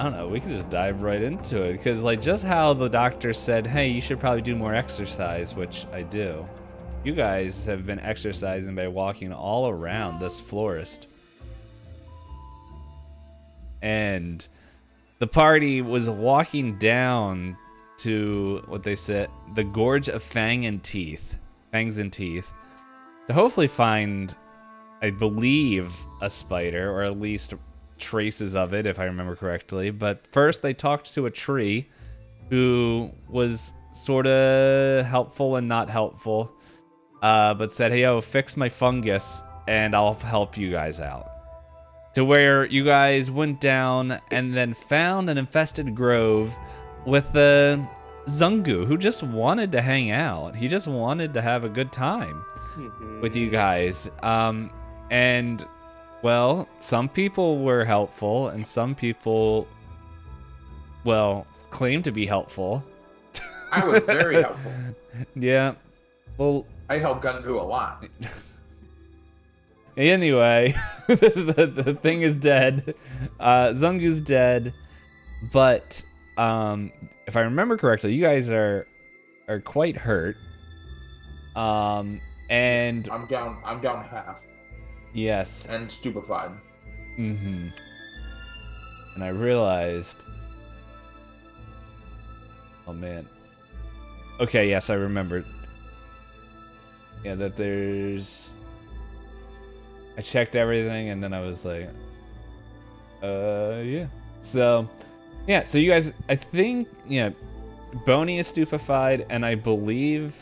I don't know. We could just dive right into it because, like, just how the doctor said, "Hey, you should probably do more exercise," which I do. You guys have been exercising by walking all around this florist, and the party was walking down to what they said, the Gorge of Fangs and Teeth, to hopefully find, I believe, a spider, or at least traces of it, if I remember correctly. But first they talked to a tree who was sort of helpful and not helpful, but said, "Hey, yo, fix my fungus and I'll help you guys out." To where you guys went down and then found an infested grove with the Zungu, who just wanted to hang out. He just wanted to have a good time with you guys. And, well, some people were helpful, and some people, well, claimed to be helpful. I was very helpful. Yeah. Well, I helped Gungu a lot. Anyway, the thing is dead. Zungu's dead, but if I remember correctly, you guys are quite hurt. And I'm down half. Yes. And stupefied. Mm-hmm. And I realized, oh man. Okay, yes, I remembered. Yeah, that there's. I checked everything and then I was like, yeah. So, yeah, so you guys, I think, yeah, Boney is stupefied, and I believe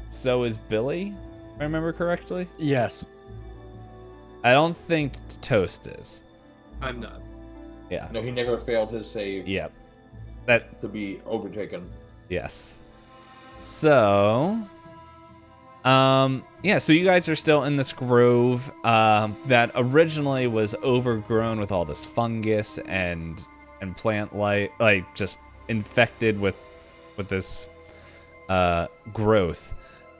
so is Billy, if I remember correctly. Yes. I don't think Toast is. I'm not. Yeah. No, he never failed his save. Yep. That. To be overtaken. Yes. So, yeah, so you guys are still in this grove that originally was overgrown with all this fungus and plant life, like just infected with this growth.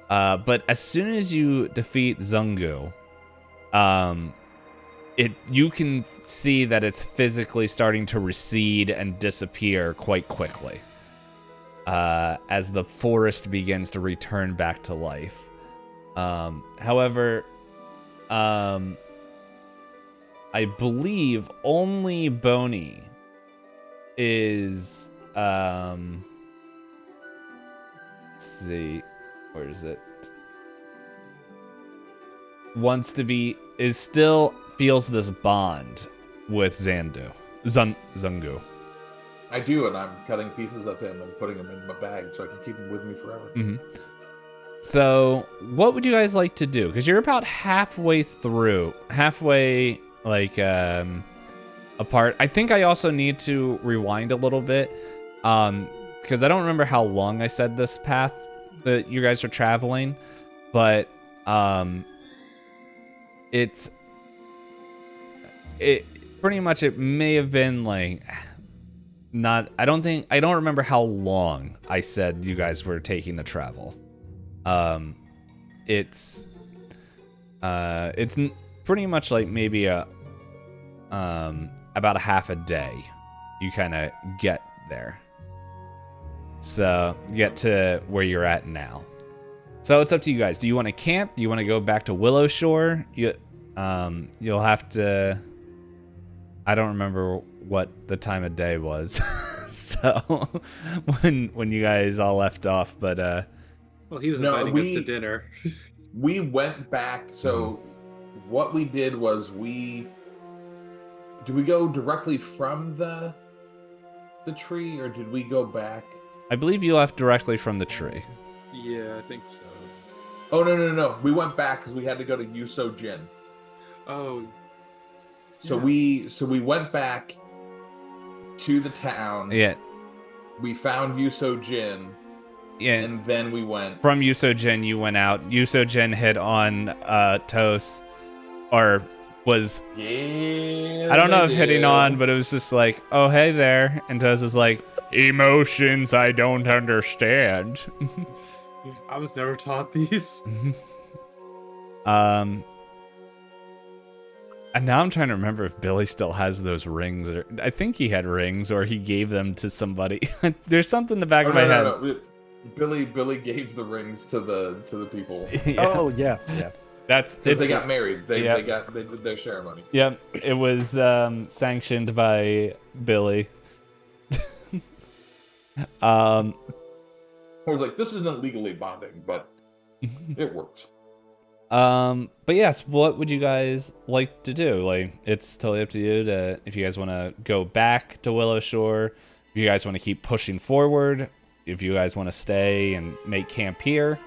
But as soon as you defeat Zungu, you can see that it's physically starting to recede and disappear quite quickly as the forest begins to return back to life. However, I believe only Boney is, let's see, where is it? Still feels this bond with Zungu. I do, and I'm cutting pieces of him and putting them in my bag so I can keep him with me forever. Mm-hmm. So, what would you guys like to do? Because you're about halfway, like, apart. I think I also need to rewind a little bit, because I don't remember how long I said this path that you guys are traveling, but, it pretty much, it may have been, like, I don't remember how long I said you guys were taking to travel. It's pretty much like maybe about a half a day you kind of get there. So get to where you're at now. So it's up to you guys. Do you want to camp? Do you want to go back to Willow Shore? You'll have to. I don't remember what the time of day was, so when you guys all left off, but well, he was inviting us to dinner. We went back. So what we did was did we go directly from the tree, or did we go back? I believe you left directly from the tree. Yeah, I think so. Oh no! We went back because we had to go to Yuso Jin. Oh. So we went back to the town. Yeah. We found Yuso Jin. Yeah. And then we went from Yuso Jin. You went out. Yuso Jin hit on Toast, or was I don't know if hitting on, but it was just like, oh hey there, and Toast was like, emotions I don't understand. I was never taught these. And now I'm trying to remember if Billy still has those rings. Or I think he had rings, or he gave them to somebody. There's something in the back of my head. No. Billy gave the rings to the people. Yeah. Oh yeah. That's because they got married. They did their ceremony. Yep, it was sanctioned by Billy. Or like, this isn't legally binding, but it works. But yes, what would you guys like to do? Like, it's totally up to you if you guys want to go back to Willow Shore, if you guys want to keep pushing forward, if you guys want to stay and make camp here.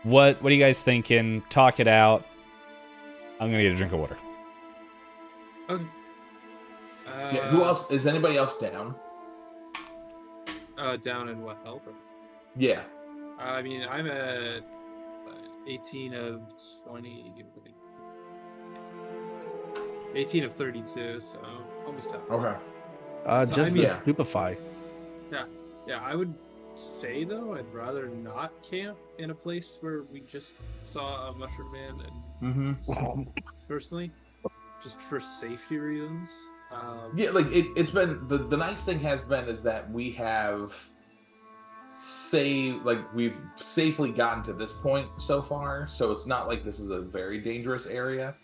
What are you guys thinking? Talk it out. I'm gonna get a drink of water. Okay. Yeah, who else? Is anybody else down? Down in what health? Yeah. I mean, I'm at 18 of 20. 18 of 32, so almost done. Okay. So Just yeah. stupefy. Yeah, I would say, though, I'd rather not camp in a place where we just saw a mushroom man, and personally, just for safety reasons. Yeah, like it's been the nice thing has been is that we have we've safely gotten to this point so far, so it's not like this is a very dangerous area.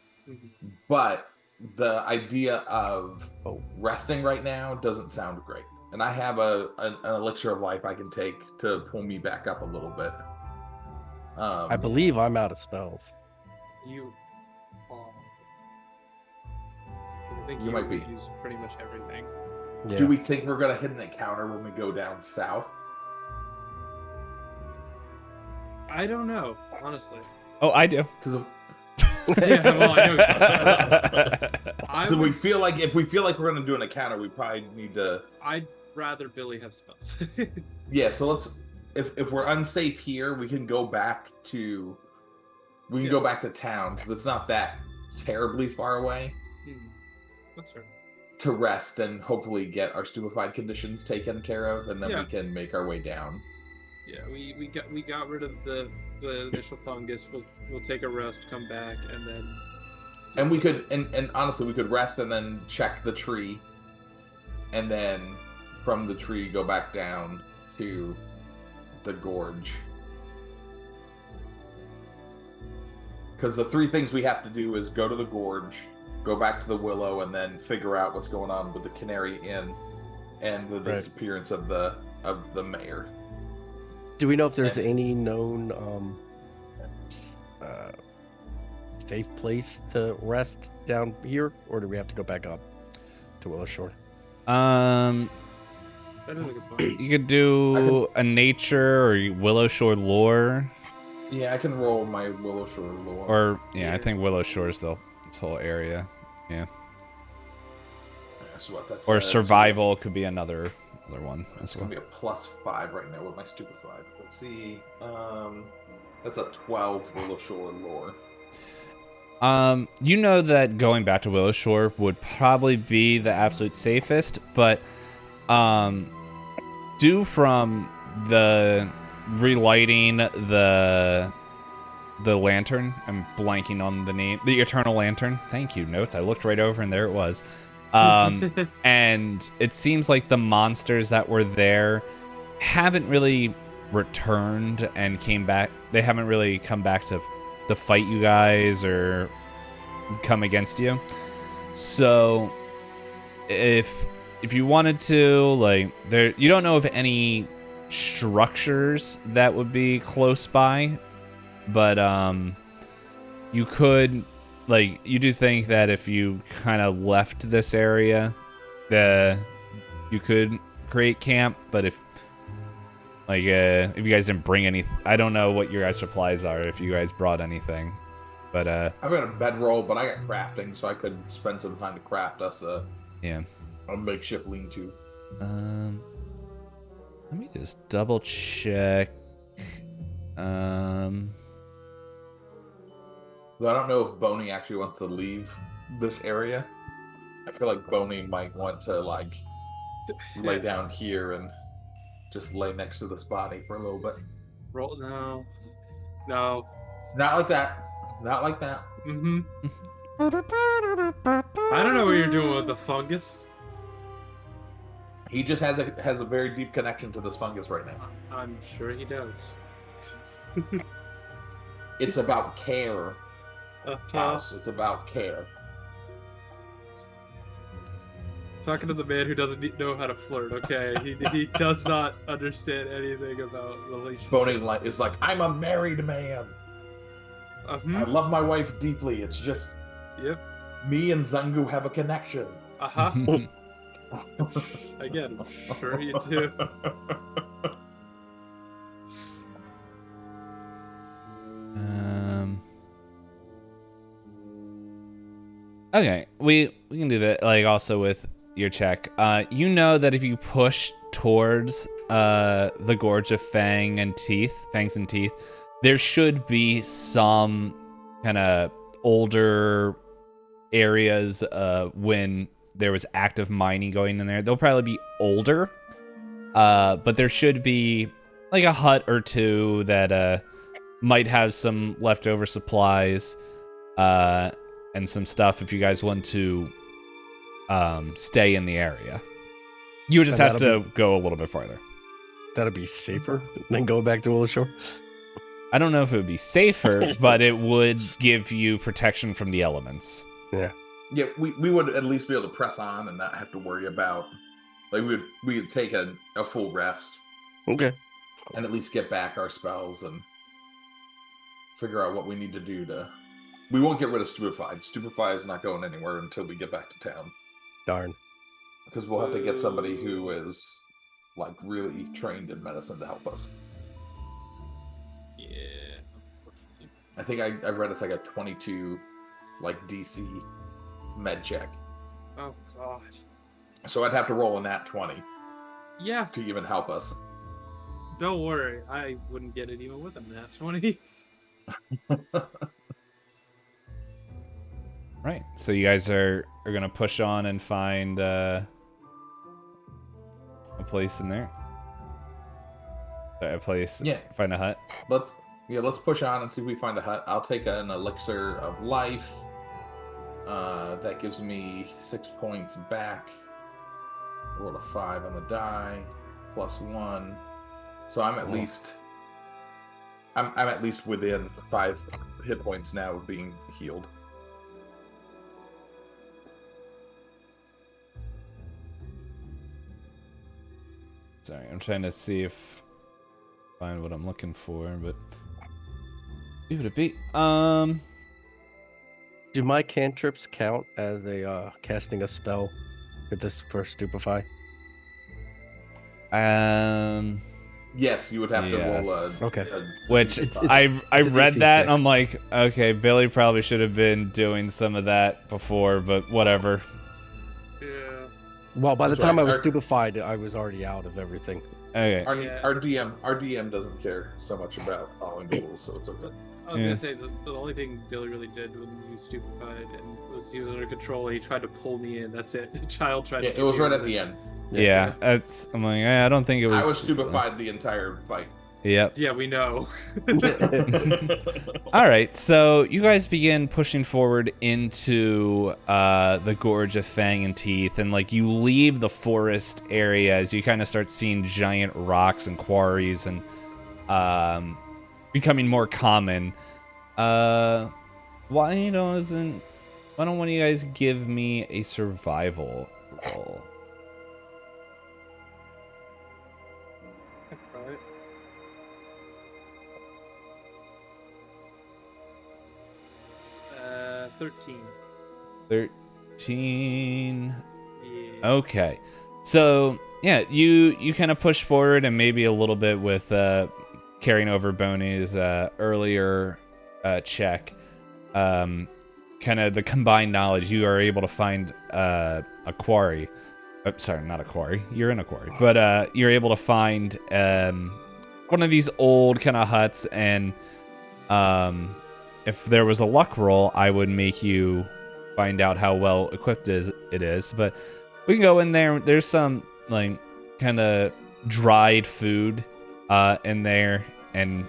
But the idea of resting right now doesn't sound great, and I have an elixir of life I can take to pull me back up a little bit. I believe I'm out of spells. You I think You might be. use pretty much everything. Yeah. Do we think we're gonna hit an encounter when we go down south? I don't know, honestly. Oh, I do. Because Yeah, well, I know. so we feel like if we feel like we're gonna do an encounter, we probably need to. I'd rather Billy have spells. Yeah, so let's. If we're unsafe here, we can go back to. We can go back to town because it's not that terribly far away. That's fair. To rest and hopefully get our stupefied conditions taken care of, and then we can make our way down. Yeah, we got rid of the initial fungus. We'll take a rest, come back, and then. And we could, and honestly, we could rest and then check the tree, and then from the tree go back down to the gorge. Because the three things we have to do is go to the gorge, go back to the Willow, and then figure out what's going on with the Canary Inn and the disappearance of the mayor. Do we know if there's any known safe place to rest down here, or do we have to go back up to Willow Shore? That is a good point. You could do a nature or Willow Shore lore. Yeah, I can roll my Willow Shore lore. Or I think Willow Shore is this whole area. Yeah. So that's Or survival could be another one as well. It's gonna be a +5 right now with my stupefied. Let's see. That's a 12 Willow Shore lore. You know that going back to Willow Shore would probably be the absolute safest, but due from the relighting the lantern, I'm blanking on the name, the Eternal Lantern. Thank you, notes. I looked right over and there it was. And it seems like the monsters that were there haven't really returned and came back. They haven't really come back to fight you guys or come against you. So if you wanted to, like, you don't know of any structures that would be close by, but you could, like, you do think that if you kind of left this area, you could create camp. But if you guys didn't bring any, I don't know what your guys' supplies are, if you guys brought anything, but I've got a bedroll, but I got crafting, so I could spend some time to craft us a makeshift lean-to. Let me just double check. Though I don't know if Boney actually wants to leave this area. I feel like Boney might want to, like, lay down here and just lay next to this body for a little bit. No. Not like that. Not like that. I don't know what you're doing with the fungus. He just has a very deep connection to this fungus right now. I'm sure he does. It's about care, House. It's about care. Talking to the man who doesn't know how to flirt. Okay, he does not understand anything about relationships. Boning is like, I'm a married man. I love my wife deeply. It's just, Yep. me and Zangu have a connection. Again, I'm sure you do. Okay, we can do that. Like also with your check, you know that if you push towards the gorge of fangs and teeth, there should be some kind of older areas when there was active mining going in there. They'll probably be older, but there should be like a hut or two that might have some leftover supplies and some stuff if you guys want to stay in the area. You would just have to go a little bit farther. That'd be safer than going back to Willow Shore. I don't know if it would be safer, but it would give you protection from the elements. Yeah. Yeah, we would at least be able to press on and not have to worry about, like, we would take a full rest. Okay. And at least get back our spells and figure out what we need to do to. We won't get rid of Stupefy. Stupefy is not going anywhere until we get back to town. Darn. Because we'll have to get somebody who is, like, really trained in medicine to help us. Yeah. I think I read it's like a 22, like, DC med check. Oh God. So I'd have to roll a nat 20 Yeah. to even help us. Don't worry. I wouldn't get it even with a nat 20. Right. So you guys are gonna push on and find a place in there. A place. Yeah. Find a hut. Let's push on and see if we find a hut. I'll take an elixir of life. That gives me 6 points back. Roll a 5 on the die, +1. So I'm at least. I'm at least within 5 hit points now of being healed. Sorry, I'm trying to see if find what I'm looking for, but leave it a beat. Do my cantrips count as a casting a spell for this for Stupefy? Yes, you would have to roll Yes. a. Okay. Which I read that and I'm like, okay, Billy probably should have been doing some of that before, but whatever. Yeah. Well, by the That's time right. I was stupefied, I was already out of everything. Okay. Our DM doesn't care so much about following the rules, so it's okay. I was Yeah. gonna say the only thing Billy really did when he was stupefied and was he was under control. He tried to pull me in. That's it. The child tried Yeah, to. it was get me right in. at the end. Yeah, that's. I'm like, I don't think it was. I was stupefied the entire fight. Yep. Yeah, we know. All right, so you guys begin pushing forward into the Gorge of Fang and Teeth, and like you leave the forest area as you kind of start seeing giant rocks and quarries and becoming more common. Why don't one of you guys give me a survival roll? Alright. Uh, 13. 13. Yeah. Okay. So, yeah, you kind of push forward and maybe a little bit with carrying over Boney's earlier check. Kind of the combined knowledge, you are able to find a quarry. Sorry, not a quarry. You're in a quarry. But you're able to find one of these old kind of huts, and if there was a luck roll, I would make you find out how well equipped it is. But we can go in there. There's some like kind of dried food in there, and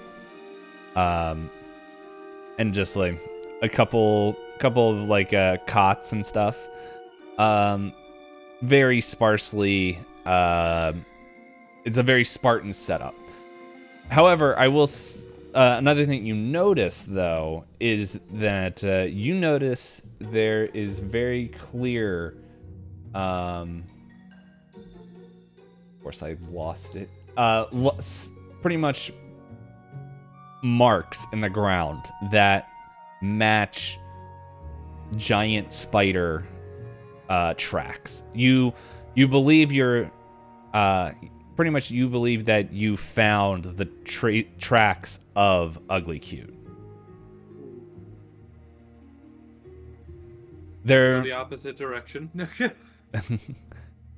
just like a couple couple of like cots and stuff. Very sparsely. It's a very Spartan setup. However, I will. Another thing you notice though is that you notice there is very clear. Of course, I lost it. Pretty much marks in the ground that match giant spider tracks. You believe you're pretty much you believe that you found the tracks of Ugly Cute. They're the opposite direction.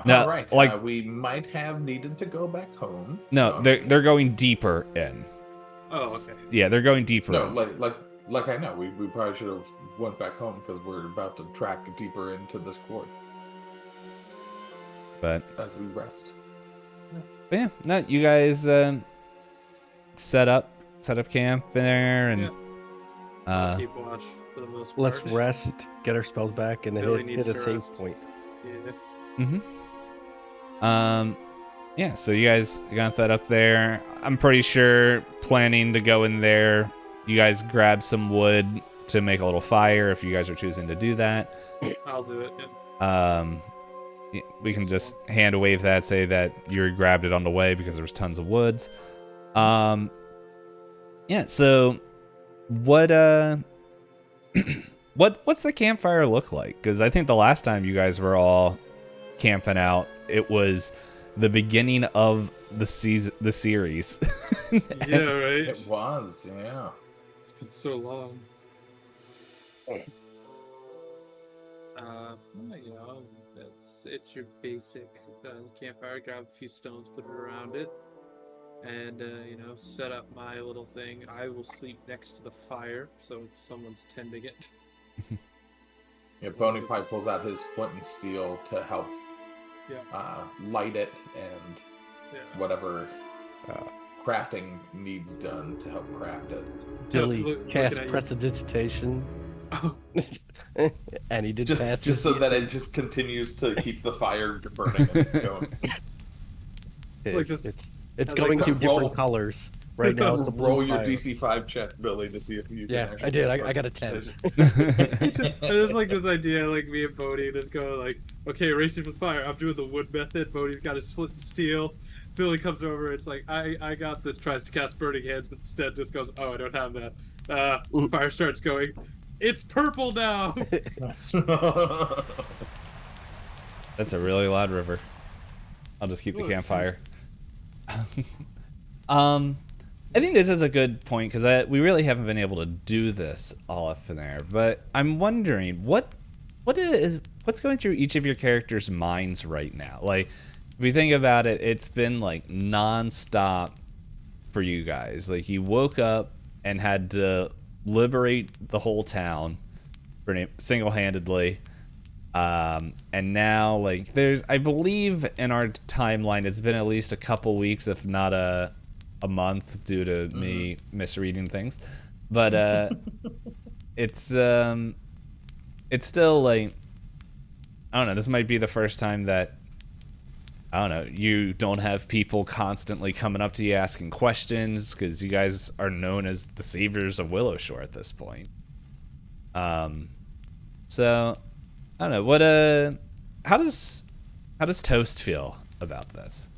No, all right. like we might have needed to go back home. no, they're going deeper in. Oh, okay. Yeah, they're going deeper. No, in. like I know. We probably should have went back home because we're about to track deeper into this court But as we rest. yeah, no, you guys set up camp there, and Keep watch for the most Let's part. rest, get our spells back, and then Billy hit needs a to save rest. point. Yeah. yeah. So you guys got that up there. I'm pretty sure planning to go in there. You guys grab some wood to make a little fire if you guys are choosing to do that. I'll do it. Yeah. We can just hand wave that, say that you grabbed it on the way because there's tons of woods. Yeah, so what what's the campfire look like? Because I think the last time you guys were all camping out, it was the beginning of the series. Yeah, right. It was, yeah. It's been so long. You know, it's your basic campfire. Grab a few stones, put it around it, and you know, set up my little thing. I will sleep next to the fire, so someone's tending it. Yeah, Bony Pie pulls out his flint and steel to help light it and whatever crafting needs done to help craft it. Billy looking cast at you. prestidigitation, and he did pass Just so that it just continues to keep the fire burning and going. Like this- It's I going like to that. different Roll. colors. Right now, it's a blue Roll your fire. DC5 check, Billy, to see if you Yeah, can actually I did. cast I got a 10. prestidigitation. There's like this idea, like me and Bodhi just go like, okay, racing with fire. I'm doing the wood method. Bodhi's got his flint and steel. Billy comes over. It's like I got this. Tries to cast burning hands, but instead just goes, oh, I don't have that. Fire starts going. It's purple now. That's a really loud river. I'll just keep the campfire. I think this is a good point because we really haven't been able to do this all up in there. But I'm wondering what's going through each of your characters' minds right now. Like, if you think about it, it's been like nonstop for you guys. Like, you woke up and had to liberate the whole town single-handedly. And now, like, I believe in our timeline, it's been at least a couple weeks, if not a month, due to me misreading things. But it's still like, I don't know. This might be the first time that, I don't know, you don't have people constantly coming up to you asking questions, because you guys are known as the saviors of Willowshore at this point. So I don't know, what how does Toast feel about this?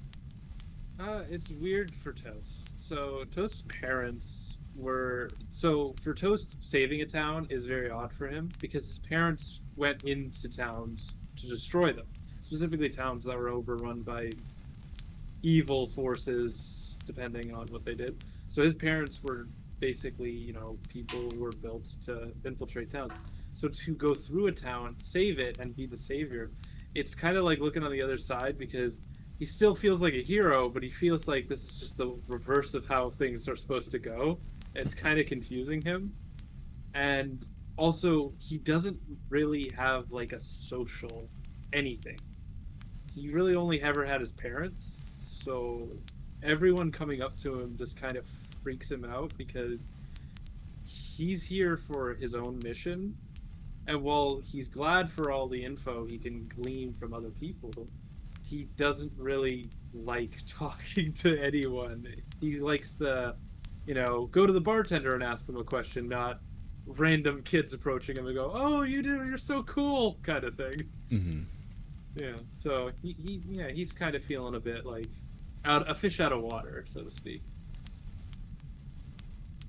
It's weird for Toast. So Toast's parents for Toast, saving a town is very odd for him because his parents went into towns to destroy them, specifically towns that were overrun by evil forces, depending on what they did. So his parents were basically, you know, people who were built to infiltrate towns. So to go through a town, save it, and be the savior, it's kind of like looking on the other side, because he still feels like a hero, but he feels like this is just the reverse of how things are supposed to go. It's kind of confusing him. And also, he doesn't really have like a social anything. He really only ever had his parents, so everyone coming up to him just kind of freaks him out, because he's here for his own mission, And while he's glad for all the info he can glean from other people, he doesn't really like talking to anyone. He likes go to the bartender and ask him a question, not random kids approaching him and go, "Oh, you're so cool," kind of thing. Mm-hmm. Yeah. So he's kind of feeling a bit like a fish out of water, so to speak.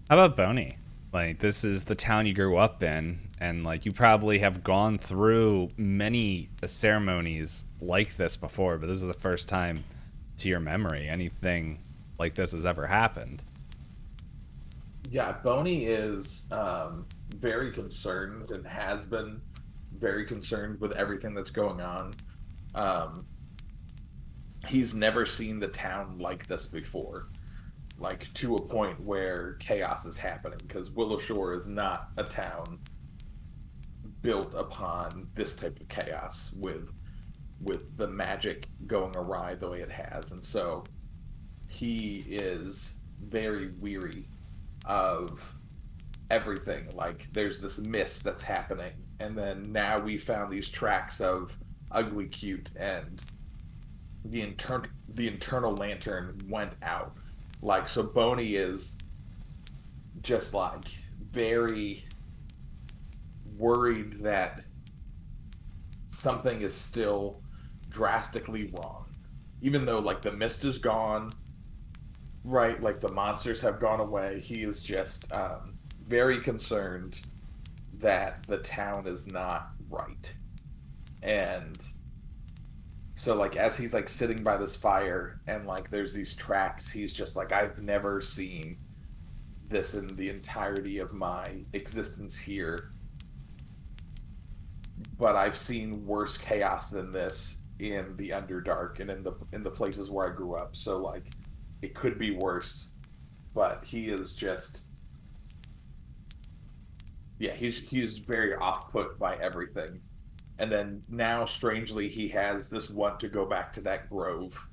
How about Boney? Like, this is the town you grew up in, and like you probably have gone through many ceremonies like this before, but this is the first time to your memory anything like this has ever happened. Yeah, Boney is very concerned and has been very concerned with everything that's going on. He's never seen the town like this before, like to a point where chaos is happening, because Willow Shore is not a town built upon this type of chaos with the magic going awry the way it has. And so he is very weary of everything. Like, there's this mist that's happening, and then now we found these tracks of Ugly Cute, and the internal lantern went out. Like, so Boney is just like very worried that something is still drastically wrong, even though like the mist is gone, right? Like the monsters have gone away. He is just very concerned that the town is not right. And so like as he's like sitting by this fire and like there's these tracks, he's just like, I've never seen this in the entirety of my existence here, but I've seen worse chaos than this in the Underdark and in the places where I grew up. So like it could be worse, but he is just, yeah, he's very off put by everything. And then now, strangely, he has this want to go back to that grove.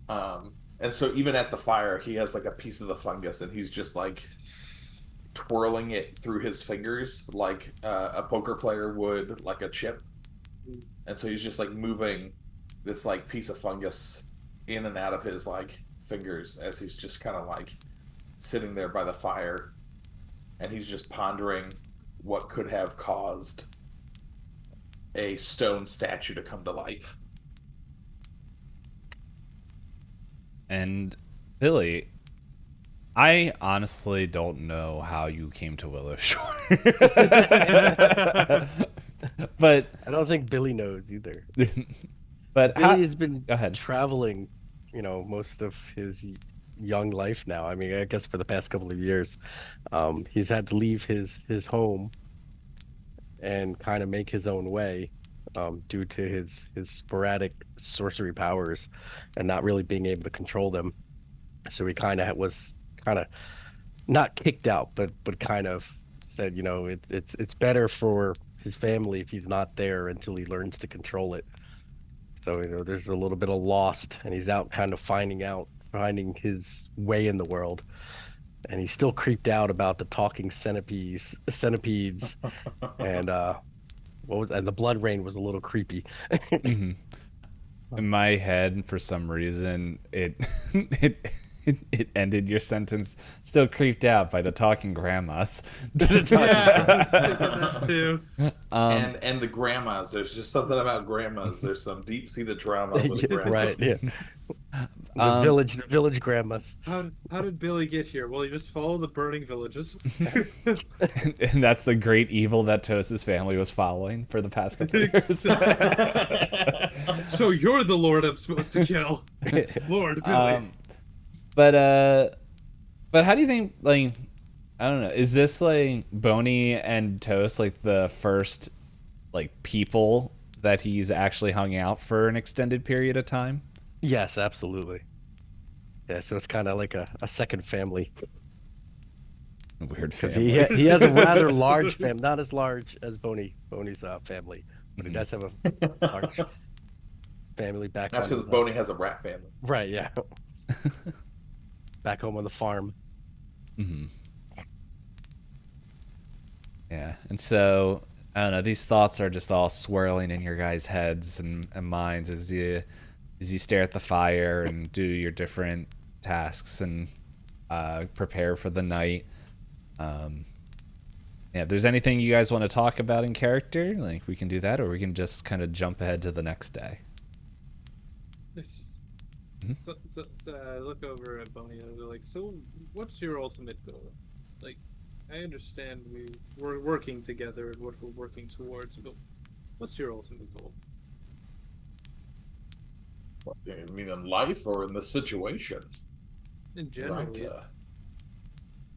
And so even at the fire, he has like a piece of the fungus, and he's just like twirling it through his fingers like a poker player would like a chip. And so he's just like moving this like piece of fungus in and out of his like fingers as he's just kind of like sitting there by the fire, and he's just pondering what could have caused a stone statue to come to life. And Billy, I honestly don't know how you came to Willow Shore. But I don't think Billy knows either. but Billy has been go ahead. traveling, most of his young life now. I mean, I guess for the past couple of years, he's had to leave his home and kind of make his own way, due to his sporadic sorcery powers and not really being able to control them. So he was not kicked out, but kind of said, it's better for his family if he's not there until he learns to control it. So there's a little bit of lost, and he's out kind of finding his way in the world. And he's still creeped out about the talking centipedes, and and the blood rain was a little creepy. Mm-hmm. In my head, for some reason, it ended your sentence. Still creeped out by the talking grandmas. Yeah, I was thinking that too. And the grandmas. There's just something about grandmas. There's some deep-seated trauma with grandmas. Right? Yeah. The village grandmas. How did Billy get here? Well, you just follow the burning villages. And that's the great evil that Toast's family was following for the past couple of years. So you're the Lord I'm supposed to kill, Lord Billy. But how do you think, like, I don't know, is this like Boney and Toast like the first like people that he's actually hung out for an extended period of time? Yes, absolutely. Yeah, so it's kind of like a second family. Weird 'Cause family. he has a rather large family, not as large as Boney's family, but he does have a large family back That's home. because Boney has a rat family. Right, yeah. Back home on the farm. Mm-hmm. Yeah, and so I don't know. These thoughts are just all swirling in your guys' heads and minds as you stare at the fire and do your different tasks and prepare for the night. Yeah, if there's anything you guys want to talk about in character, like we can do that, or we can just kind of jump ahead to the next day. So I look over at Boney and I'm like, so what's your ultimate goal? Like, I understand we're working together and what we're working towards, but what's your ultimate goal? What, you mean in life or in the situation? In general, Right. yeah.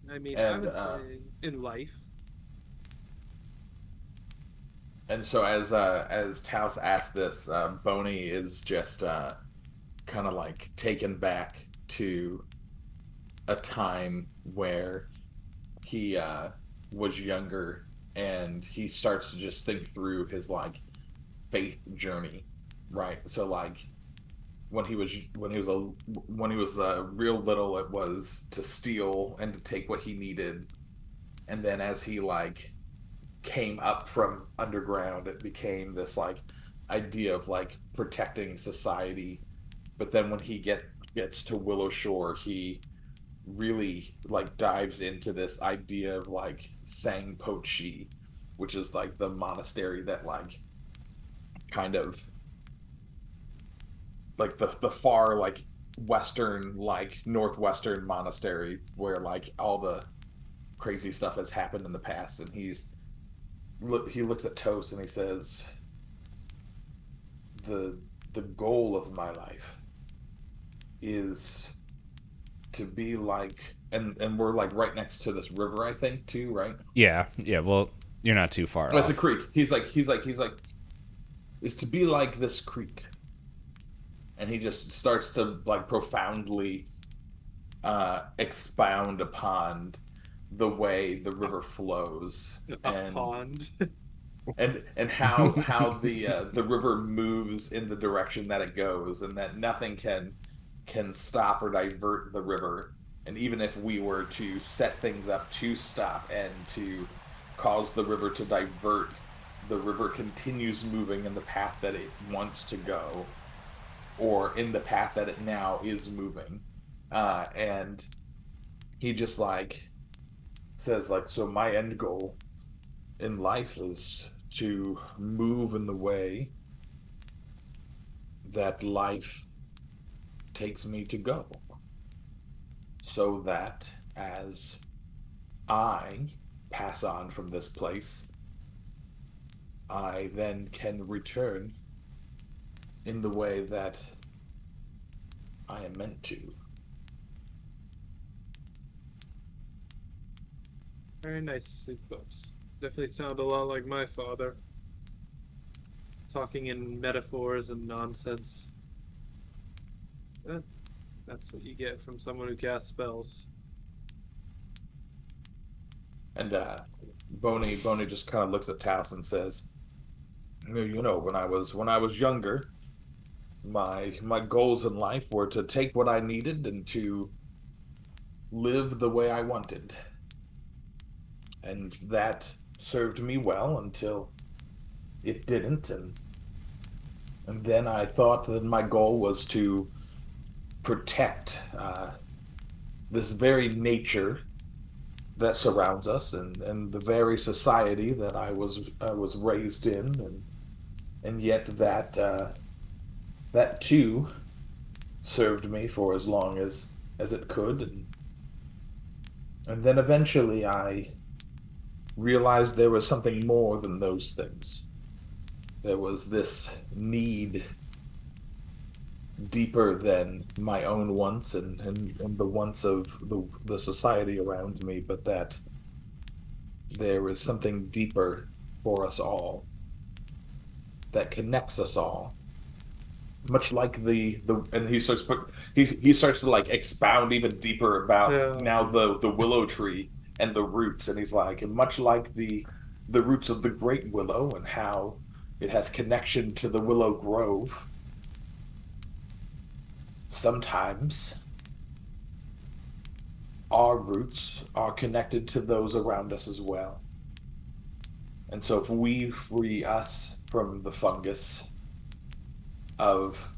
I mean, I and would say in life. and so as Taos asked this, Boney is just kind of like taken back to a time where he was younger, and he starts to just think through his like faith journey, right? So like when he was real little, it was to steal and to take what he needed, and then as he like came up from underground, it became this like idea of like protecting society. But then when he gets to Willow Shore, he really like dives into this idea of like Sang Po Chi, which is like the monastery that like kind of like the far like western like northwestern monastery where like all the crazy stuff has happened in the past. And he looks at Toast and he says, the goal of my life is to be like, and we're like right next to this river, I think, too, right? Yeah, yeah. Well, you're not too far Oh, it's off. a creek. He's like is to be like this creek. And he just starts to like profoundly expound upon the way the river flows, A pond. and how the river moves in the direction that it goes, and that nothing can stop or divert the river. And even if we were to set things up to stop and to cause the river to divert, the river continues moving in the path that it wants to go, or in the path that it now is moving. And he just like says like, so my end goal in life is to move in the way that life takes me to go, so that as I pass on from this place, I then can return in the way that I am meant to. Very nicely put. Definitely sound a lot like my father. Talking in metaphors and nonsense. That's what you get from someone who casts spells. And Boney just kind of looks at Taos and says, you know, when I was younger, my goals in life were to take what I needed and to live the way I wanted. And that served me well until it didn't. And then I thought that my goal was to protect this very nature that surrounds us, and the very society that I was raised in, and yet that too served me for as long as it could. And then eventually I realized there was something more than those things. There was this need deeper than my own wants and the wants of the society around me, but that there is something deeper for us all that connects us all. Much like the and he starts to like expound even deeper about now the willow tree and the roots, and he's like, and much like the roots of the great willow and how it has connection to the willow grove, sometimes our roots are connected to those around us as well. And so if we free us from the fungus of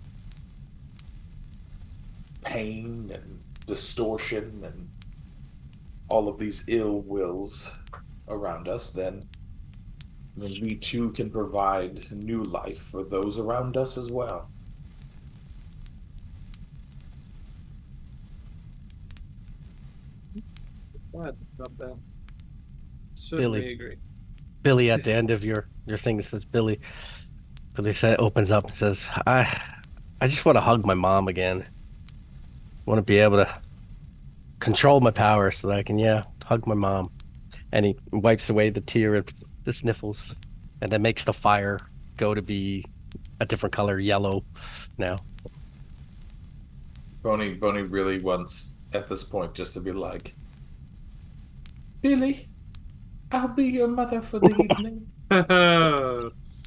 pain and distortion and all of these ill wills around us, then we too can provide new life for those around us as well. Glad about that. Certainly Billy. agree. Billy, at the end of your thing, it says Billy opens up and says, I just want to hug my mom again. Want to be able to control my power so that I can, yeah, hug my mom. And he wipes away the tear of the sniffles, and then makes the fire go to be a different color, yellow now. Boney really wants at this point just to be like, Billy, I'll be your mother for the evening.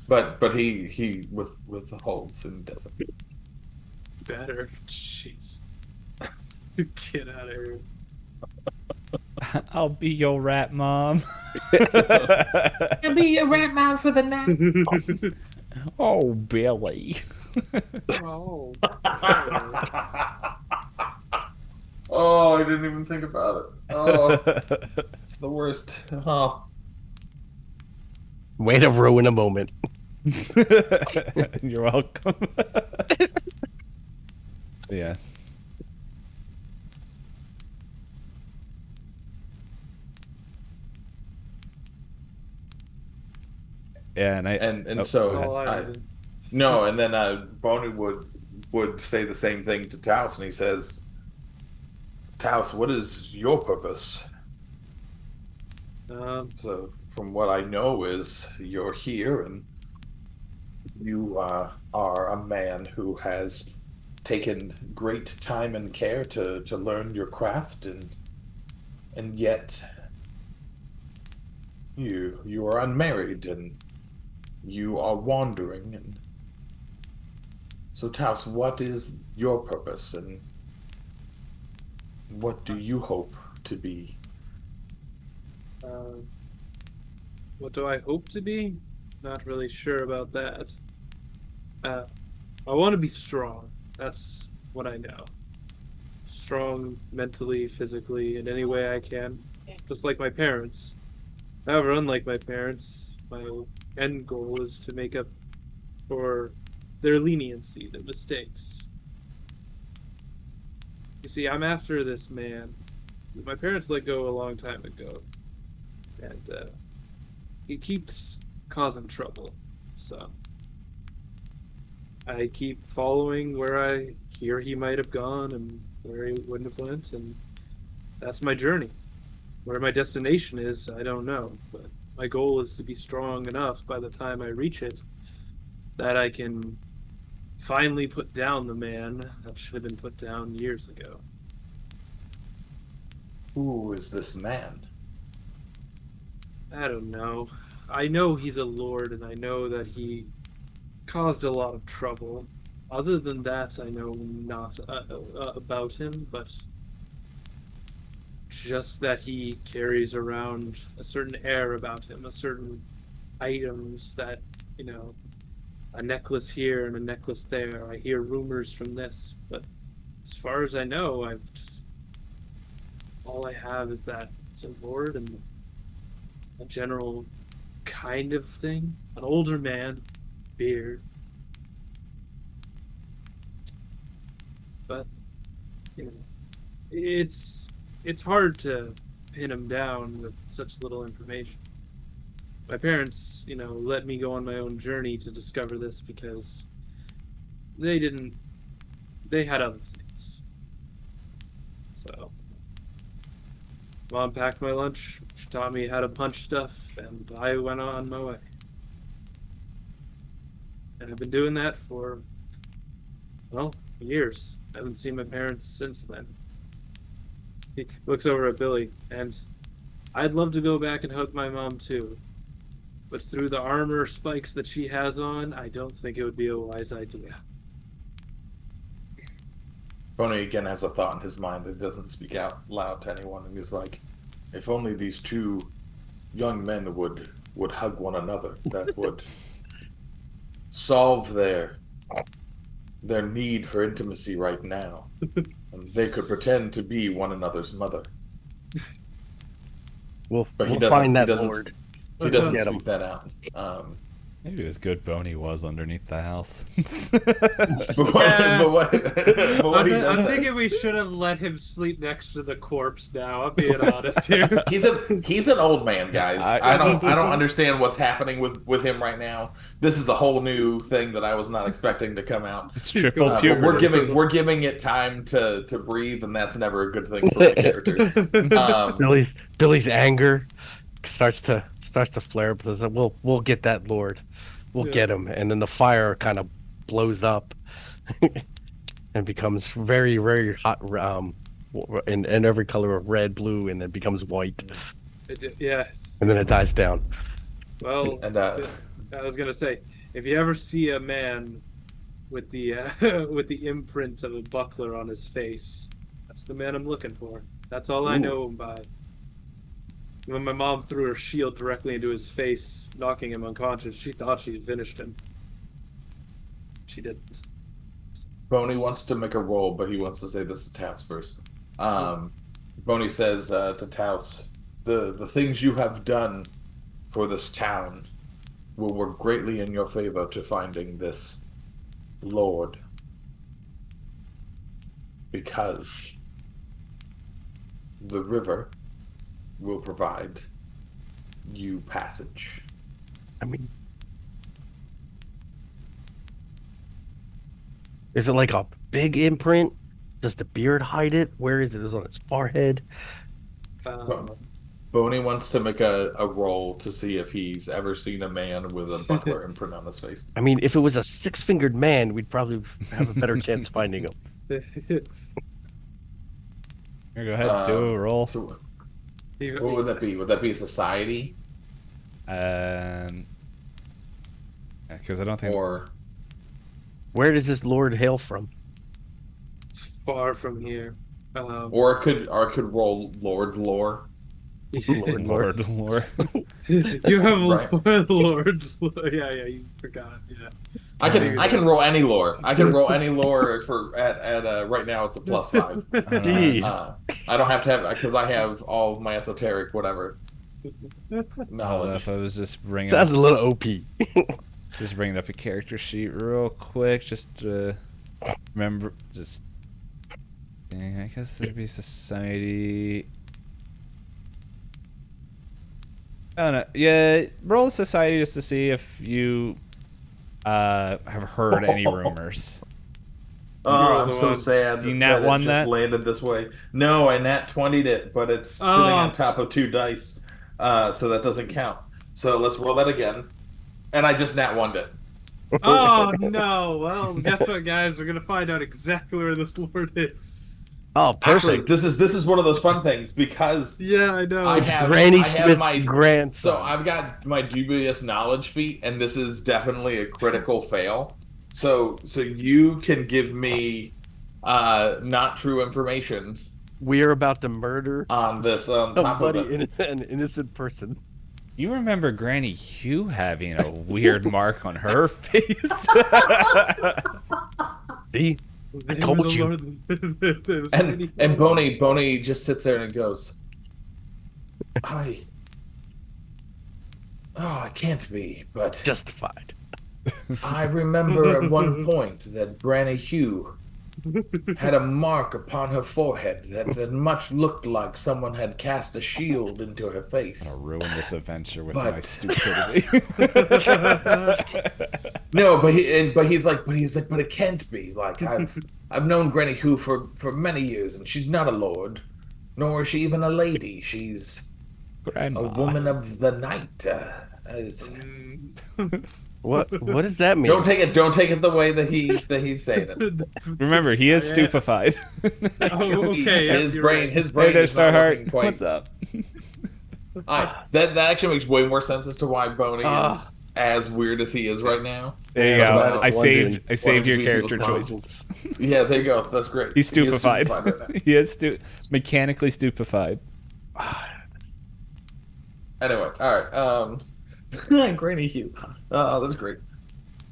But he withholds and doesn't. Better. Jeez. Get out of here. I'll be your rat mom. I'll be your rat mom for the night. Oh, Billy. Oh. Oh, I didn't even think about it. Oh, it's the worst. Oh. Way to ruin a moment. You're welcome. Yes. Yeah, And oh, so go ahead. no, and then Boney would say the same thing to Taos, and he says, Taos, what is your purpose? So from what I know is you're here and you are a man who has taken great time and care to learn your craft, and yet you are unmarried and you are wandering. And so Taos, what is your purpose and what do you hope to be? What do I hope to be? Not really sure about that. I want to be strong. That's what I know. Strong mentally, physically, in any way I can. Just like my parents. However, unlike my parents, my end goal is to make up for their leniency, their mistakes. You see, I'm after this man. My parents let go a long time ago. And he keeps causing trouble. So I keep following where I hear he might have gone and where he wouldn't have went, and that's my journey. Where my destination is, I don't know, but my goal is to be strong enough by the time I reach it that I can finally put down the man that should have been put down years ago. Who is this man? I don't know. I know he's a lord, and I know that he caused a lot of trouble. Other than that, I know not about him, but just that he carries around a certain air about him, a certain items that, a necklace here and a necklace there. I hear rumors from this, but as far as I know, all I have is that it's a lord and a general kind of thing. An older man, beard. But, it's hard to pin him down with such little information. My parents, let me go on my own journey to discover this because they had other things. So, Mom packed my lunch, she taught me how to punch stuff, and I went on my way. And I've been doing that for, years. I haven't seen my parents since then. He looks over at Billy, and I'd love to go back and hug my mom too. But through the armor spikes that she has on, I don't think it would be a wise idea. Boney again has a thought in his mind that doesn't speak out loud to anyone, and he's like, if only these two young men would would hug one another, that would solve their need for intimacy right now. And they could pretend to be one another's mother. We'll But find that he doesn't, Lord. He doesn't Get him. speak that out. Maybe it was good Boney was underneath the house. But what he does I'm thinking is- we should have let him sleep next to the corpse. Now, I'm being honest here. He's an old man, guys. I- I don't understand what's happening with him right now. This is a whole new thing that I was not expecting to come out. It's triple But puberty. we're giving it time to breathe, and that's never a good thing for the characters. Billy's anger starts to flare up. Says, We'll get that Lord. We'll Yeah. get him. And then the fire kind of blows up and becomes very, very hot. In every color of red, blue, and then becomes white, Yeah. and then it dies down. Well, And I was gonna say, if you ever see a man with the with the imprint of a buckler on his face, that's the man I'm looking for. That's all I Ooh. know him by. When my mom threw her shield directly into his face, knocking him unconscious, she thought she had finished him. She didn't. Boney wants to make a roll, but he wants to say this to Taos first. Boney says to Taos, the things you have done for this town will work greatly in your favor to finding this Lord. Because the river will provide you passage. I mean, is it like a big imprint? Does the beard hide it? Where is it? Is it on his forehead? Boney wants to make a roll to see if he's ever seen a man with a buckler imprint on his face. I mean, if it was a six-fingered man, we'd probably have a better chance finding him. Here, go ahead, do a roll. So what would that be? Would that be society? Because I don't think. Or Where does this Lord hail from? Far from here. or it could roll Lord lore. Lord. You have Right. Lord. Yeah, you forgot. Yeah. I can roll any lore. I can roll any lore for at right now it's a +5. Jeez. I don't have to have because I have all of my esoteric whatever Hold knowledge. up, I was just bringing That's up, a little OP. just bringing up a character sheet real quick. Just remember, just. Yeah, I guess there'd be society. I don't know. Yeah, roll society just to see if you have heard any rumors. Oh, I'm so sad. Do you nat one it that? just landed this way. No, I nat 20'd it, but it's sitting on top of 2 dice, so that doesn't count. So let's roll that again, and I just nat 1'd it. Oh no! Well, guess what, guys? We're gonna find out exactly where this Lord is. Oh, Actually, perfect. this is one of those fun things because Yeah, I know. I have Granny I have Smith's my grandson. so I've got my dubious knowledge feat, and this is definitely a critical fail. So you can give me not true information We are about to murder on this on top of somebody, it. an innocent person. You remember Granny Hugh having a weird mark on her face? See? I told you. And Boney just sits there and goes, I can't be, but Justified. I remember at one point that Granny Hugh had a mark upon her forehead that much looked like someone had cast a shield into her face. I'll ruin this adventure with But- my stupidity. No, but he's like, but it can't be. Like I've known Granny Hugh for many years, and she's not a lord, nor is she even a lady. She's Grandma. a woman of the night. What does that mean? Don't take it the way that he's saying it. Remember, he is stupefied. Oh, okay. His you're brain, right. his brain Hey there, is not working Starheart. quite. What's up? That actually makes way more sense as to why Boney is as weird as he is right now. There you Yeah, go. I I was saved wondering your what character people's choices. Yeah, there you go. That's great. He's He is stupefied. right now. He is mechanically stupefied. Anyway, all right. Granny Hugh. Oh, that's great.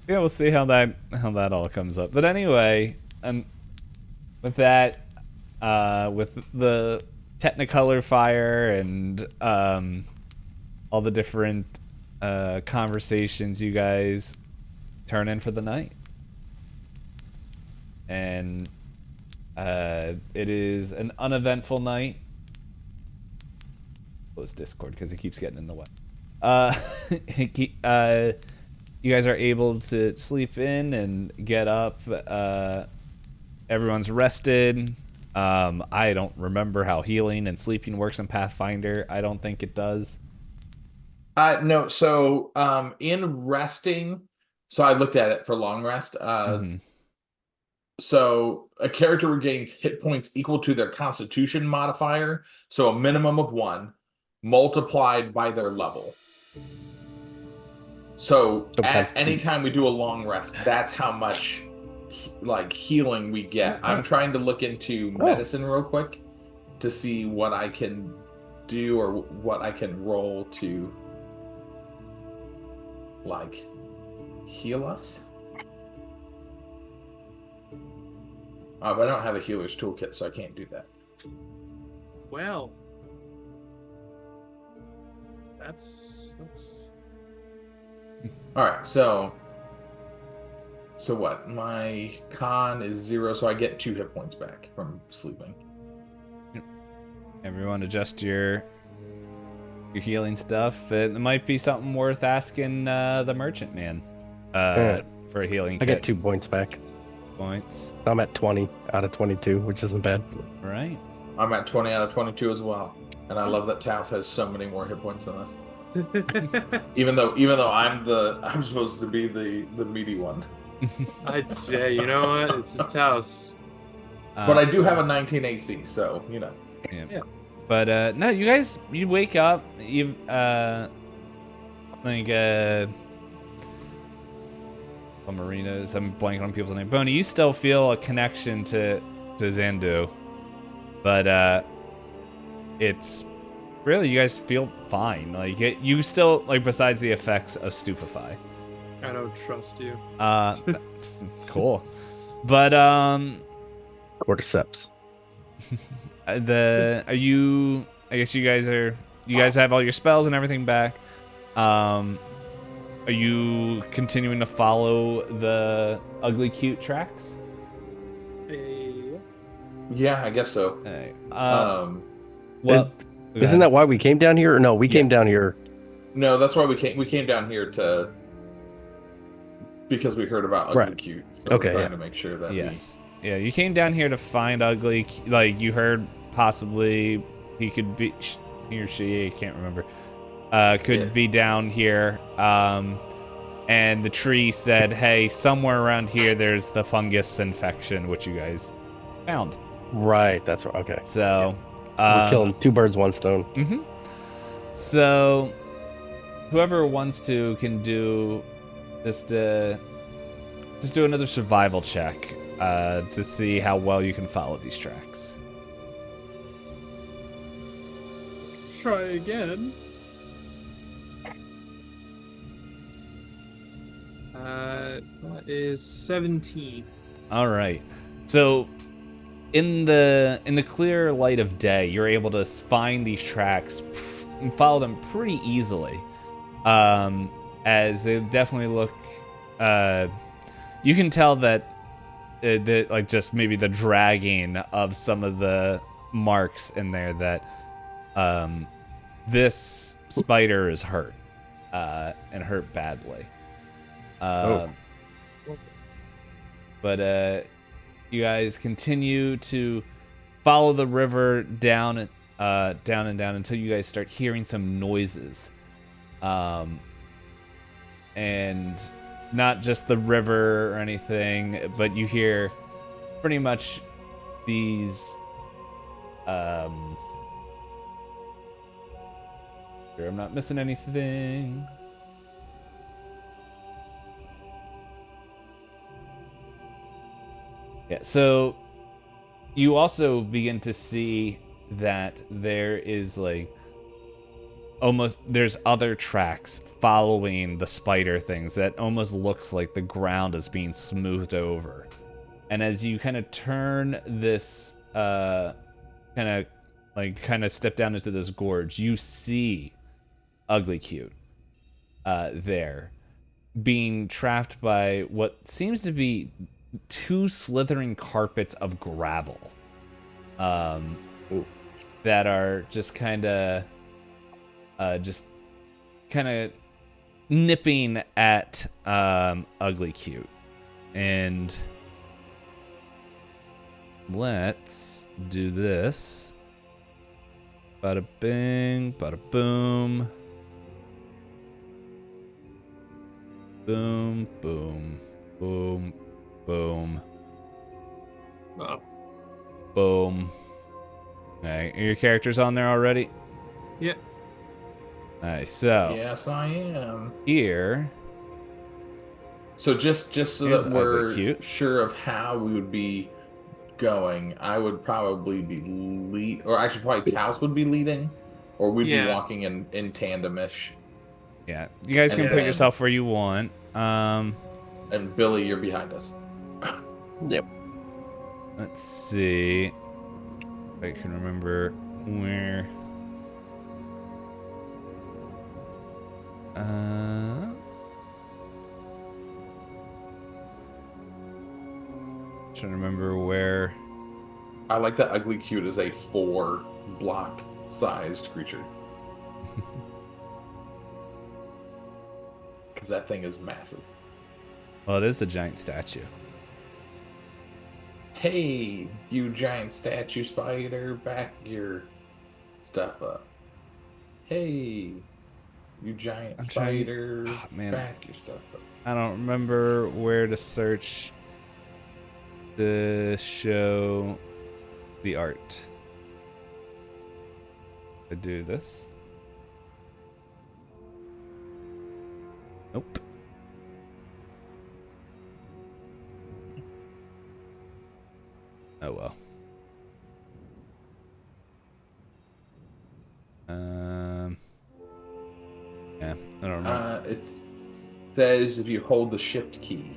Yeah, we'll see how that all comes up. But anyway, with that, with the Technicolor fire and all the different conversations, you guys turn in for the night, and it is an uneventful night. Close Discord because it keeps getting in the way. You guys are able to sleep in and get up. Everyone's rested. I don't remember how healing and sleeping works in Pathfinder. I don't think it does. No, so in resting, so I looked at it for long rest. So a character regains hit points equal to their Constitution modifier, so a minimum of 1, multiplied by their level. So at any time we do a long rest, that's how much like healing we get. I'm trying to look into medicine real quick to see what I can do or what I can roll to like heal us. But I don't have a healer's toolkit, so I can't do that. Well, that's... All right, so what? My con is 0, so I get 2 hit points back from sleeping. Everyone adjust your healing stuff. It might be something worth asking the merchant man for a healing kit. I get 2 points back. Points. I'm at 20 out of 22, which isn't bad. Right. I'm at 20 out of 22 as well, and I love that Taos has so many more hit points than us. even though I'm supposed to be the meaty one. Yeah, you know what? It's just Taos. But I do have a 19 AC, so you know. Yeah. But no, you guys, you wake up. You've Marinos. I'm blanking on people's name. Boney, you still feel a connection to Zandu, but it's really, you guys feel fine. Like you still like, besides the effects of Stupefy. I don't trust you. Cool. But Cordyceps. I guess you guys have all your spells and everything back. Are you continuing to follow the ugly cute tracks? Yeah, I guess so. Okay. Well, isn't that why we came down here? Or no, we came down here. No, that's why we came down here because we heard about ugly cute. So okay, we're trying to make sure that yeah, you came down here to find ugly. Like you heard possibly he or she, I can't remember. Could be down here. And the tree said, hey, somewhere around here there's the fungus infection, which you guys found. Right, that's right. Okay. So we're killing 2 birds, 1 stone. Mm-hmm. So whoever wants to can do just do another survival check to see how well you can follow these tracks. Try again. That is 17. All right. So in the clear light of day, you're able to find these tracks and follow them pretty easily. As they definitely look, you can tell that like just maybe the dragging of some of the marks in there that this spider is hurt and hurt badly. But you guys continue to follow the river down and down until you guys start hearing some noises. And not just the river or anything, but you hear pretty much these sure I'm not missing anything. Yeah, so you also begin to see that there is like almost there's other tracks following the spider things that almost looks like the ground is being smoothed over. And as you kind of turn this kind of step down into this gorge, you see Ugly Cute there being trapped by what seems to be 2 slithering carpets of gravel that are just kind of nipping at Ugly Cute. And let's do this. Bada bing, bada boom. Boom, boom, boom, boom, Oh. boom. Alright, are your characters on there already? Yeah. Alright, so Yes, I am. here. So just so Here's that Ugly we're Cute. sure of how we would be going, I would probably be or actually probably Taos would be leading, or we'd be Yeah. walking in tandem-ish. Yeah, you guys can And put then- yourself where you want. And Billy, you're behind us. Yep. Let's see. If I can remember where. Trying to remember where. I like that Ugly Cute is a 4-block sized creature. Because that thing is massive. Well, it is a giant statue. Hey, you giant statue spider, back your stuff up. Hey, you giant I'm trying- spider, Oh, man. back your stuff up. I don't remember where to search to show the art. I do this. Nope. Oh well. Yeah, I don't know. It says if you hold the shift key.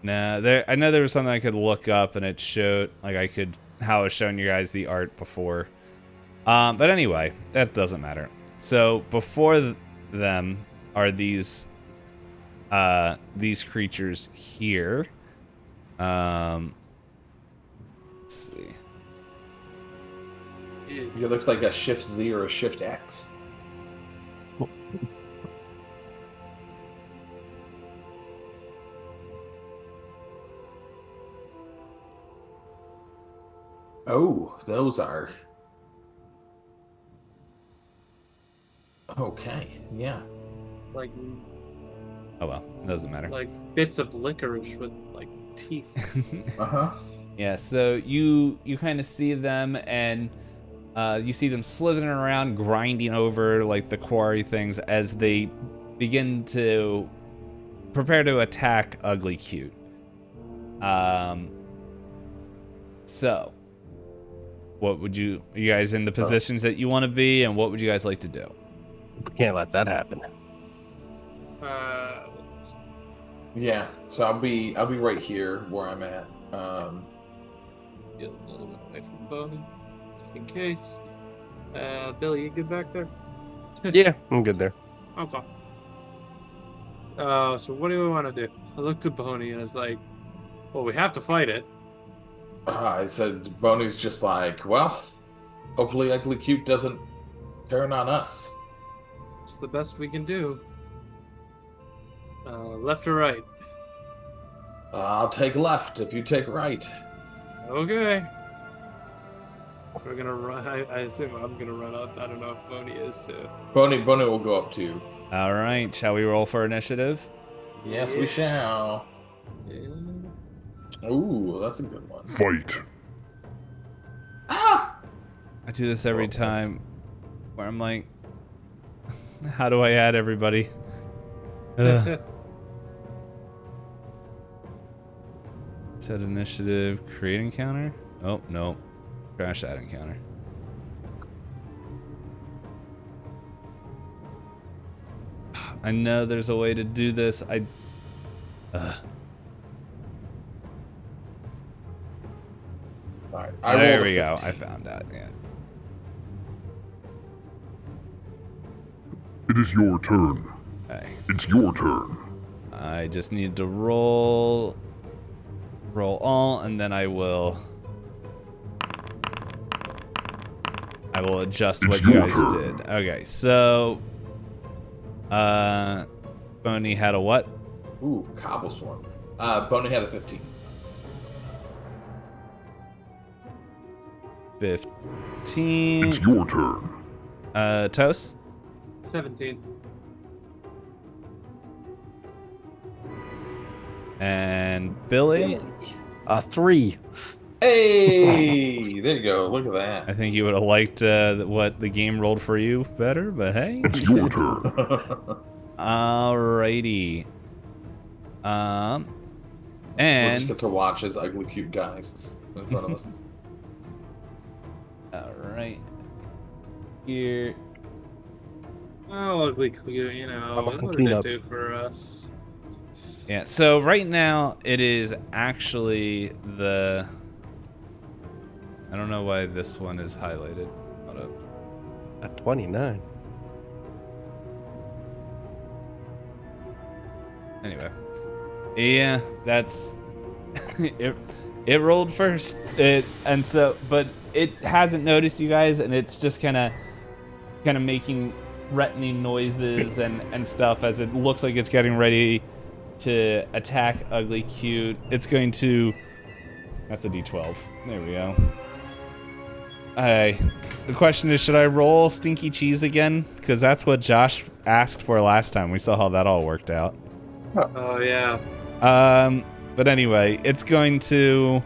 Nah, I know there was something I could look up and it showed, like how I was showing you guys the art before. But anyway, that doesn't matter. So before them are these creatures here. Let's see. It looks like a shift Z or a shift X. Oh, those are. Okay, yeah. Like Oh well, it doesn't matter. like bits of licorice with like teeth. Uh-huh. Yeah, so you kind of see them, and you see them slithering around, grinding over like the quarry things as they begin to prepare to attack Ugly Cute. So, what would you guys in the positions that you want to be, and what would you guys like to do? Can't let that happen. Yeah, so I'll be right here where I'm at. Get a little bit away from Boney, just in case. Billy, you good back there? Yeah, I'm good there. Okay. So what do we want to do? I looked at Boney and it's like, well, we have to fight it. I said Boney's just like, well, hopefully Ugly Cute doesn't turn on us. It's the best we can do. Left or right? I'll take left if you take right. Okay. So we're gonna run. I assume I'm gonna run up. I don't know if Boney is too. Boney will go up too. All right, shall we roll for initiative? Yes, we shall. Yeah. Ooh, that's a good one. Fight. Ah! I do this every time, where I'm like, how do I add everybody? Ugh. Set initiative, create encounter. Oh no. Crash that encounter. I know there's a way to do this. Alright. There we go. I found out. Yeah. It is your turn. Okay. It's your turn. I just need to roll all, and then I will adjust what It's you your guys turn. did. Okay, so Boney had a what? Ooh, Cobbleswarm. Boney had a 15. 15. It's your turn. Toast? 17. And Billy? 3. Hey, there you go. Look at that. I think you would have liked what the game rolled for you better, but hey. It's your turn. Alrighty. We'll And just get to watch as ugly, cute guys in front of us. alright. Here. Oh, ugly clear, you know. about What did cleanup? that do for us? Yeah, so right now it is actually the... I don't know why this one is highlighted. Hold up. At 29. Anyway. Yeah, that's... it rolled first. But it hasn't noticed you guys, and it's just kind of making threatening noises and stuff as it looks like it's getting ready to attack Ugly Cute. It's going to... That's a D12. There we go. The question is, should I roll Stinky Cheese again? Because that's what Josh asked for last time. We saw how that all worked out. Oh, yeah. But anyway, it's going to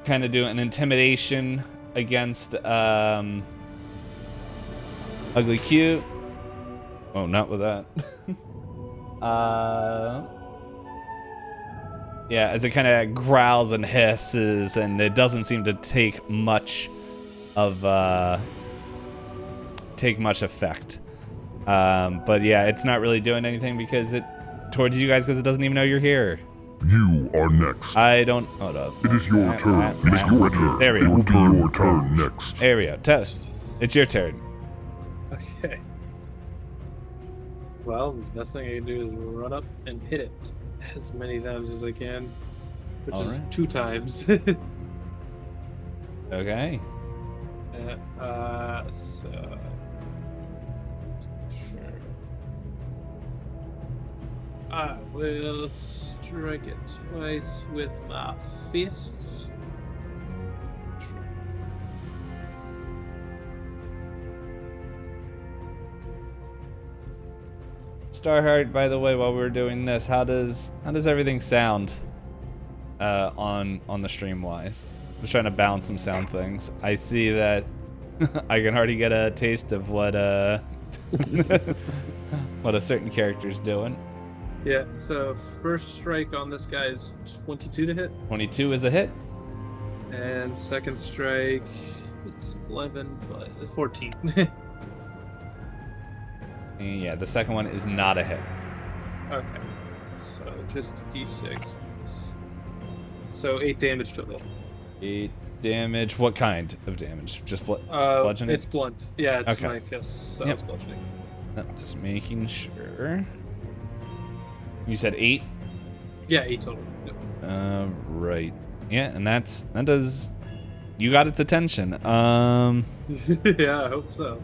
kind of do an intimidation against Ugly Cute. Oh, not with that. Yeah, as it kind of growls and hisses, and it doesn't seem to take much effect. But yeah, it's not really doing anything because towards you guys because it doesn't even know you're here. You are next. I don't. Hold up. It is your turn. It is your turn. There we It go. will be your turn next. There we go. Toast. It's your turn. Okay. Well, the best thing I can do is run up and hit it as many times as I can, which is Alright. 2 times. Okay. So sure. I will strike it twice with my fists. Starheart, by the way, while we're doing this, how does everything sound on the stream wise? I'm just trying to balance some sound things. I see that I can already get a taste of what what a certain character's doing. Yeah, so first strike on this guy is 22 to hit, 22 is a hit. and second strike, it's 11, but 14. And yeah, the second one is not a hit. Okay, so just d6. So 8 damage total. 8 damage. What kind of damage? Just bludgeoning? It's blunt. Yeah, it's Okay. my fist, so Yep. it's bludgeoning. Just making sure. You said 8? Yeah, 8 total. Yep. Right. Yeah, and that does. You got its attention. Yeah, I hope so.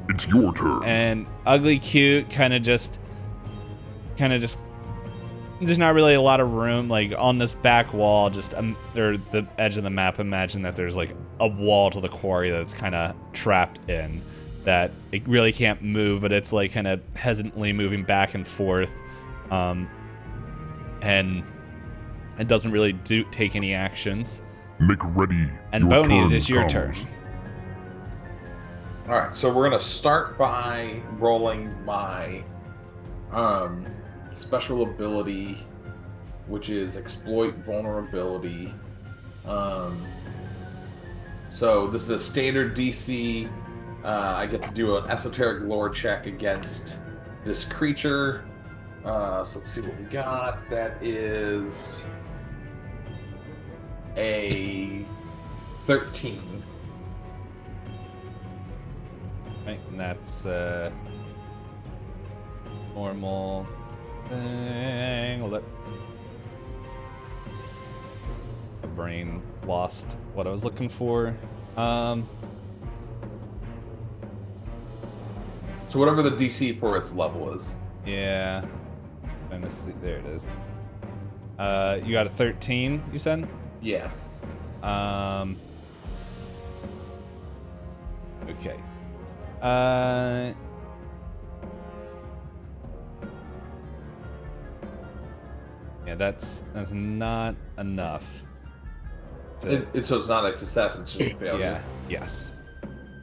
It's your turn. And Ugly Cute kind of just there's not really a lot of room like on this back wall, just or the edge of the map. Imagine that there's like a wall to the quarry that it's kind of trapped in, that it really can't move, but it's like kind of hesitantly moving back and forth, and it doesn't really take any actions. Make ready. And Your Boney, turn it is your comes. turn. All right, so we're gonna start by rolling my special ability which is exploit vulnerability. So this is a standard DC. I get to do an esoteric lore check against this creature. So let's see what we got. That is a 13. Right, and that's normal thing. Hold up. My brain lost what I was looking for. So whatever the DC for its level is. Yeah. Trying to see. There it is. You got a 13, you said? Yeah. Okay. Yeah, that's not enough. So it's not a success, it's just a failure. Yeah. Yes.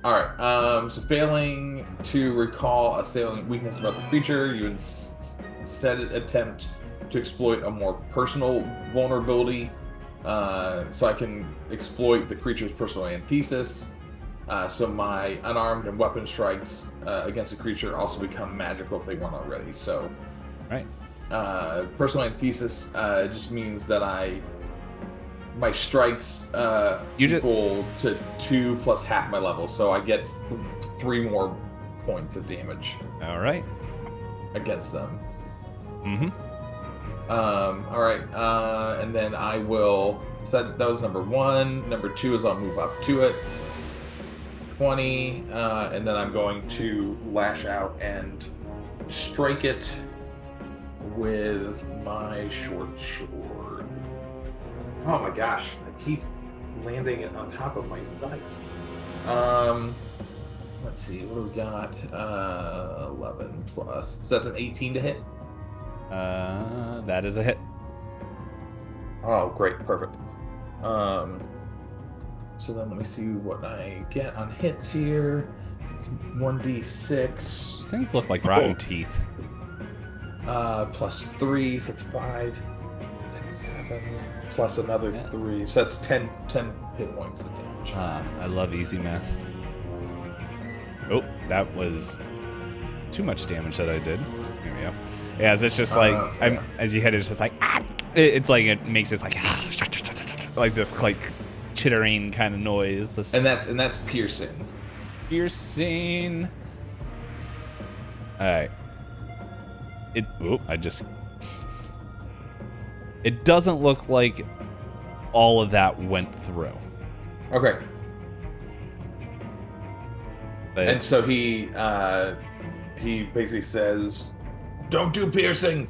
Alright, so failing to recall a salient weakness about the creature, you instead attempt to exploit a more personal vulnerability. So I can exploit the creature's personal antithesis. So my unarmed and weapon strikes against the creature also become magical if they weren't already. So, Right. Personal antithesis just means that my strikes equal to 2 plus half my level, so I get 3 more points of damage All right. against them. Mm-hmm. All right, and then I will. So that was number 1. Number 2 is I'll move up to it. 20, and then I'm going to lash out and strike it with my short sword. Oh my gosh, I keep landing it on top of my dice. Let's see, what do we got? 11 plus. So that's an 18 to hit? That is a hit. Oh, great, perfect. So then let me see what I get on hits here. It's 1d6. These things look like rotten teeth. Plus 3, so that's 5, 6, 7, plus another 3. So that's 10 hit points of damage. I love easy math. Oh, that was too much damage that I did. There we go. Yeah, so it's just like, as you hit it, it's just like, it's like, it makes it like, like this, like, chittering kind of noise. And that's piercing. Piercing. Alright. It doesn't look like all of that went through. Okay. But And so he basically says, "Don't do piercing.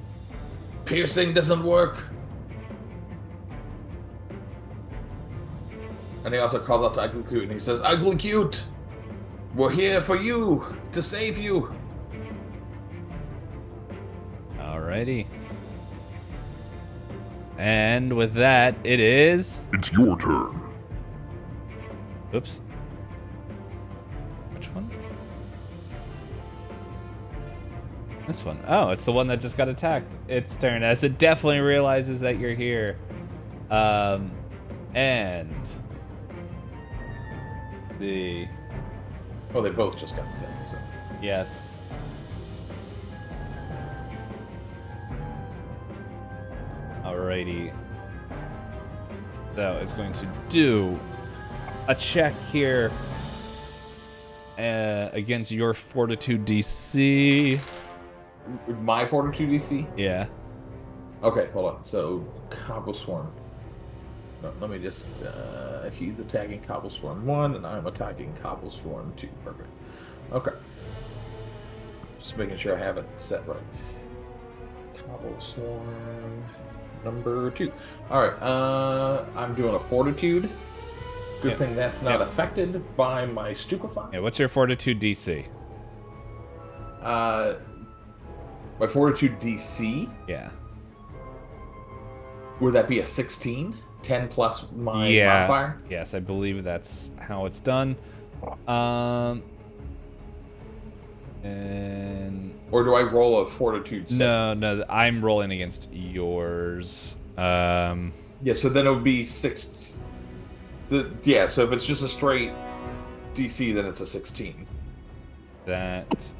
Piercing doesn't work." And he also calls out to Ugly Cute, and he says, "Ugly Cute, we're here for you, to save you." alrighty. And with that, it is... It's your turn. Oops. Which one? This one. Oh, it's the one that just got attacked. Its turn, as it definitely realizes that you're here. And... the... Oh, they both just got attacked, so. Yes. Alrighty. So it's going to do a check here against your Fortitude DC. My Fortitude DC? Yeah. Okay, hold on. So, Cobble Swarm. No, let me just, he's attacking Cobble Swarm 1, and I'm attacking Cobble Swarm 2. Perfect. Okay. Just making sure I have it set right. Cobble Swarm number 2. Alright, I'm doing a Fortitude. Good thing that's not affected by my Stupefy. Yeah, what's your Fortitude DC? My Fortitude DC, Yeah. would that be a 16? 10 plus my modifier? Yes, I believe that's how it's done. And Or do I roll a fortitude save? no, I'm rolling against yours. Yeah, so then it would be 6. Yeah, so if it's just a straight DC, then it's a 16. That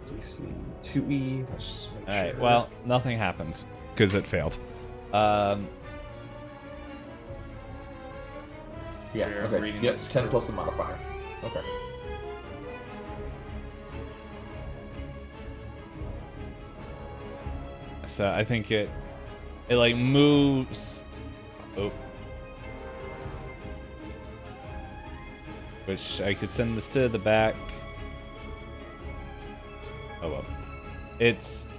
DC 2E. Let's just make all right. sure. Well, nothing happens because it failed. Yeah, Here, I'm okay. reading Yep, this 10 for- plus the modifier. Okay. So I think it like moves. Oh. Which I could send this to the back. Oh well. It's.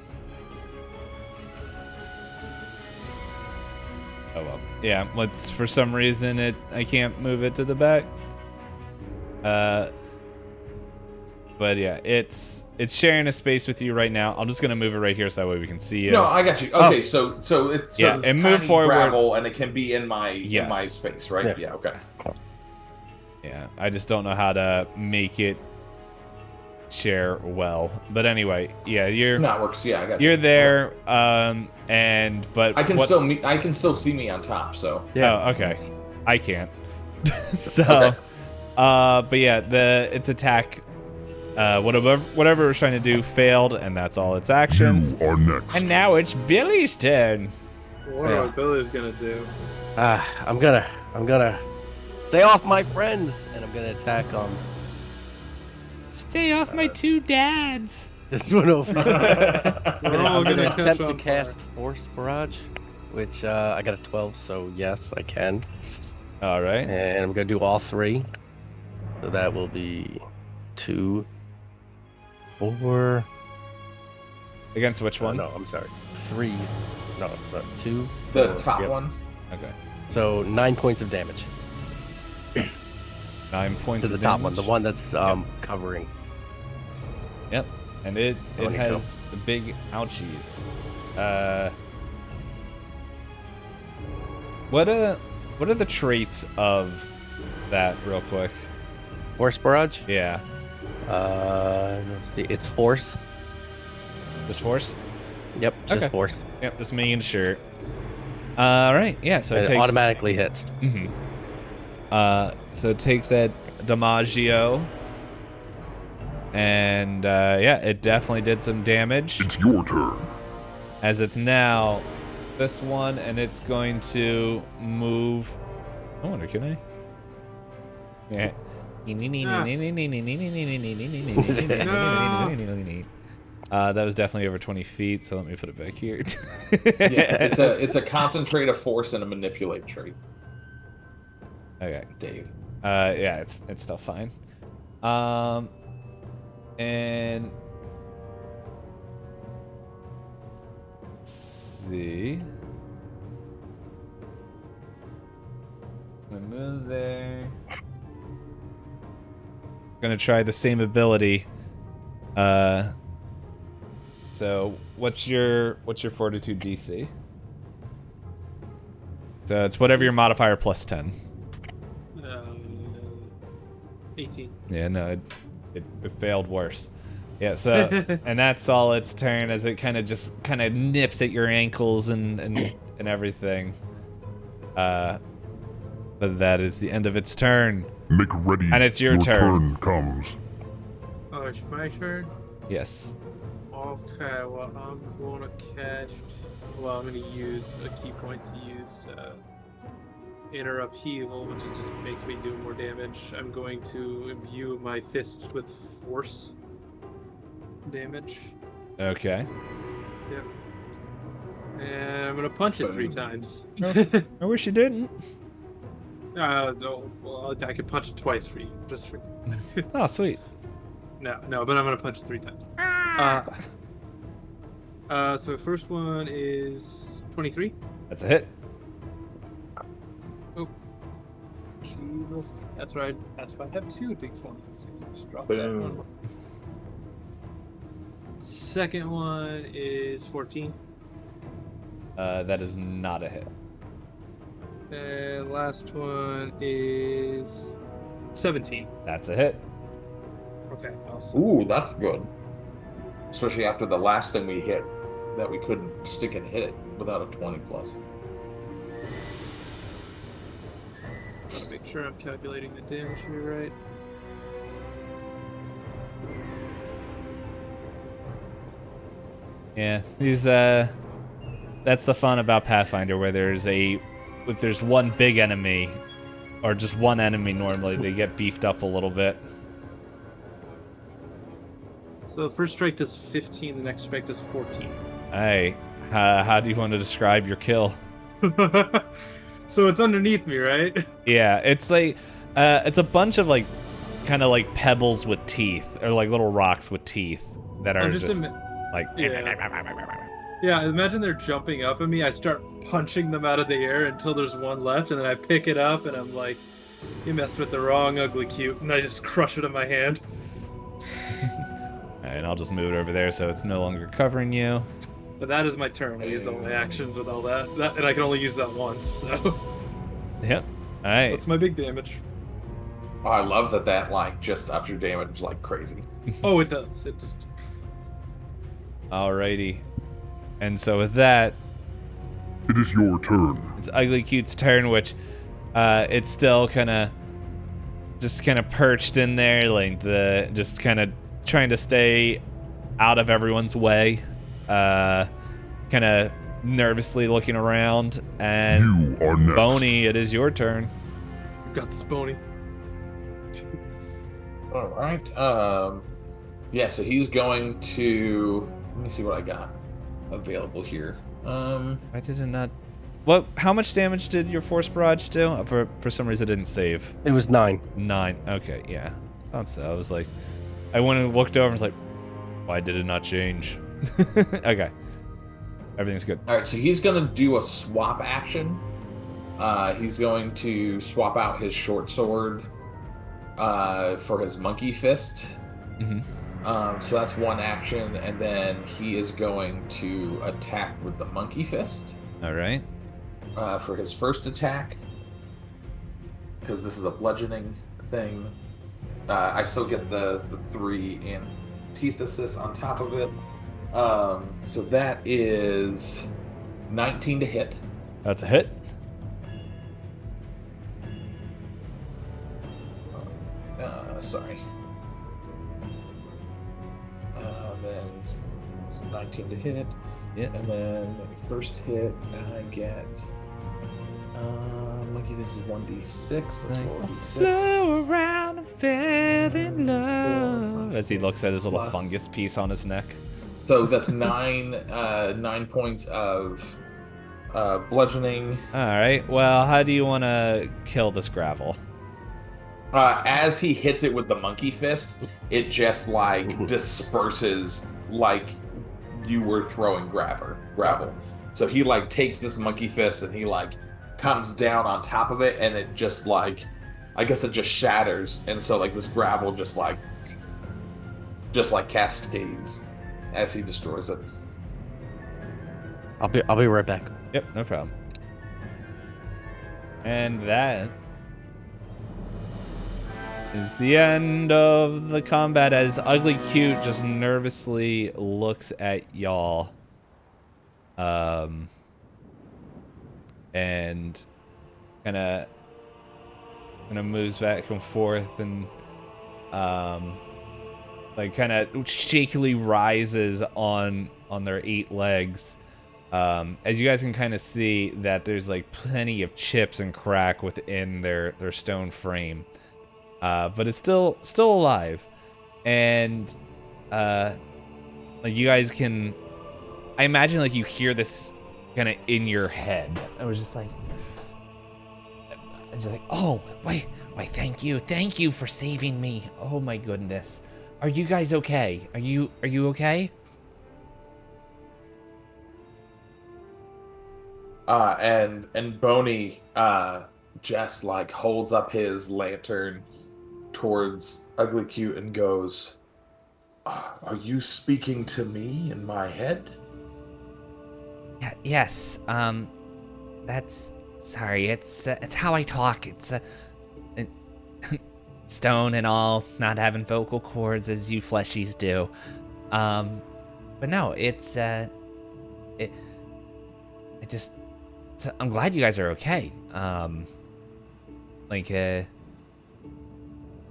Oh well. Yeah, let's for some reason I can't move it to the back. But yeah, it's sharing a space with you right now. I'm just gonna move it right here so that way we can see it. No, I got you. Okay, so it's Yeah, it's and move tiny forward. gravel, and it can be in my Yes. space, right? Yeah. Yeah. Okay. Yeah, I just don't know how to make it share well. But anyway, yeah, you're No, it works. Yeah, I got you. you're there. But I can what- still see me on top. So Yeah. Oh, okay. I can't. So, Okay. but yeah, its attack, whatever it was trying to do failed, and that's all its actions. You are next. And now it's Billy's turn. What Yeah. are Billy's gonna do? I'm gonna stay off my friends, and I'm gonna attack Stay off my two dads. this one over. We're all I'm gonna gonna catch attempt to on cast fire. Force Barrage, which I got a 12, so yes, I can. All right. And I'm gonna do all 3. So that will be 2, 4. Against which one? No, I'm sorry. 3. No, 2. the 4, top yep. one. Okay. So 9 points of damage 9 points to the of top one, damage. the one that's covering. Yep. And it Let me go. has big ouchies. What are the traits of that real quick? Force Barrage. Yeah. Let's see. It's Force. Just force? Yep. Just Okay. Force. Yep, just making sure. All right. Yeah, so And it it takes automatically hits. Mhm. So it takes that Damaggio. And yeah, it definitely did some damage. It's your turn. As it's now this one, and it's going to move. I wonder, can I? Yeah. That was definitely over 20 feet, so let me put it back here. Yeah, it's a concentrate, a force, and a manipulate trait. Okay. Dave. Yeah, it's still fine. And let's see. I'm gonna move there. Gonna try the same ability. So what's your fortitude DC? So it's whatever your modifier plus 10. 18. Yeah, no, it failed worse. Yeah, so and that's all its turn as it kind of nips at your ankles and everything. But that is the end of its turn. Make ready. And it's your turn. comes. Oh, it's my turn? Yes. Okay, well, I'm going to cast. Well, I'm going to use a key point to use Inner Upheaval, which it just makes me do more damage. I'm going to imbue my fists with force damage. Okay. Yep. And I'm going to punch it 3 times. I wish you didn't. No, well, I could punch it twice for you. Just for. Oh, sweet. No, but I'm going to punch it 3 times. So first one is 23. That's a hit. Jesus. That's right. That's why I have 2 d20s. Just drop Boom. that one. Second one is 14. That is not a hit. And last one is 17. That's a hit. Okay, awesome. Ooh, that's good. Especially after the last thing we hit, that we couldn't stick and hit it without a 20 plus. Just make sure I'm calculating the damage here right. Yeah, he's that's the fun about Pathfinder, where if there's one big enemy, or just one enemy normally, they get beefed up a little bit. So the first strike does 15, the next strike does 14. Hey, how do you want to describe your kill? So it's underneath me, right? Yeah, it's like it's a bunch of like kind of like pebbles with teeth, or like little rocks with teeth that are just like Yeah, imagine they're jumping up at me. I start punching them out of the air until there's one left, and then I pick it up and I'm like, you messed with the wrong ugly cute, and I just crush it in my hand. And I'll just move it over there so it's no longer covering you. But that is my turn. I used all my actions with all that, and I can only use that once, so Yep. All right. that's my big damage. Oh, I love that like just ups your damage like crazy. Oh, it does. It just... Alrighty. And so with that, It is your turn. it's Ugly Cute's turn, which it's still kind of perched in there, like just kind of trying to stay out of everyone's way, kind of nervously looking around. And You are next. Boney, it is your turn. You got this, Boney. All right. Yeah, so he's going to. Let me see what I got available here. Why did it not? What? How much damage did your force barrage do? For some reason, it didn't save. It was 9. 9. Okay, yeah. Thought so. I was like, I went and looked over and was like, why did it not change? Okay. Everything's good. All right, so he's going to do a swap action. He's going to swap out his short sword for his monkey fist. Mhm. So that's one action, and then he is going to attack with the monkey fist All right. for his first attack, because this is a bludgeoning thing. I still get the 3 antithesis on top of it. So that is 19 to hit. That's a hit. Sorry. Then it's 19 to hit. Yeah. And then first hit, I get. Monkey, this is 1d6. Let's roll a d6. Flew around and fell in love. 4, 5, As he looks at his little plus- fungus piece on his neck. So that's 9 points of bludgeoning. All right. Well, how do you want to kill this gravel? As he hits it with the monkey fist, it just like disperses like you were throwing gravel. So he like takes this monkey fist and he like comes down on top of it, and it just like, I guess it just shatters, and so like this gravel just like cascades as he destroys it. I'll be right back. Yep, no problem. And that is the end of the combat as Ugly Cute just nervously looks at y'all. And kind of moves back and forth and like kind of shakily rises on their 8 legs. As you guys can kind of see that there's like plenty of chips and crack within their stone frame. But it's still alive. And like you guys can, I imagine like you hear this kind of in your head. I was just like, oh, why, thank you for saving me. Oh my goodness. Are you guys okay? Are you okay? And Boney just like holds up his lantern towards Ugly Cute and goes, "Are you speaking to me in my head?" Yes. That's sorry. It's how I talk. stone and all, not having vocal cords as you fleshies do. But no, I'm glad you guys are okay.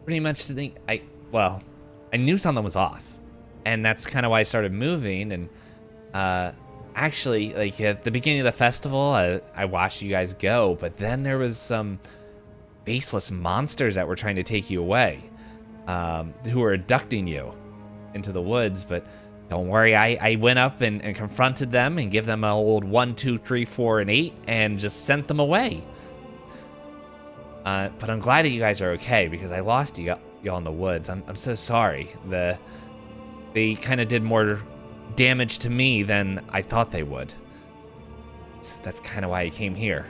Pretty much I knew something was off, and that's kind of why I started moving. And actually, like at the beginning of the festival, I watched you guys go, but then there was some faceless monsters that were trying to take you away, who were abducting you into the woods. But don't worry, I went up and confronted them and give them an old 1, 2, 3, 4, and 8 and just sent them away. But I'm glad that you guys are okay, because I lost y'all in the woods. I'm so sorry. They kind of did more damage to me than I thought they would. So that's kind of why I came here.